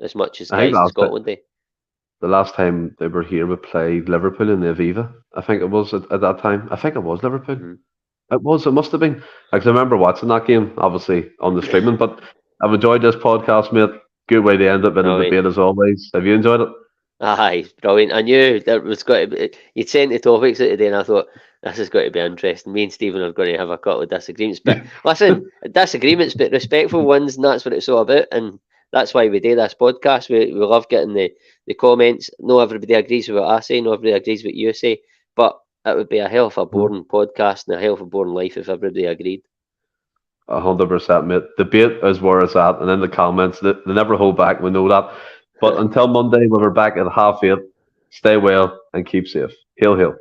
B: as much as guys in Scotland do.
A: The last time they were here, we played Liverpool in the Aviva. I think it was at that time. I think it was Liverpool. Mm-hmm. It must have been. I remember watching that game, obviously, on the streaming. But I've enjoyed this podcast, mate. Good way to end it, bit of debate as always. Have you enjoyed it?
B: Aye, brilliant. I knew there was going to be. You'd sent the topics out today, and I thought, this is going to be interesting. Me and Stephen are going to have a couple of disagreements. But listen, disagreements, but respectful ones, and that's what it's all about. And that's why we do this podcast. We love getting the comments. No everybody agrees with what I say, no everybody agrees with what you say. But it would be a hell of a boring podcast and a hell of a boring life if everybody agreed.
A: 100%, mate. Debate is where it's at, and in the comments, they never hold back. We know that. But until Monday, when we're back at 8:30, stay well and keep safe. Hail, hail.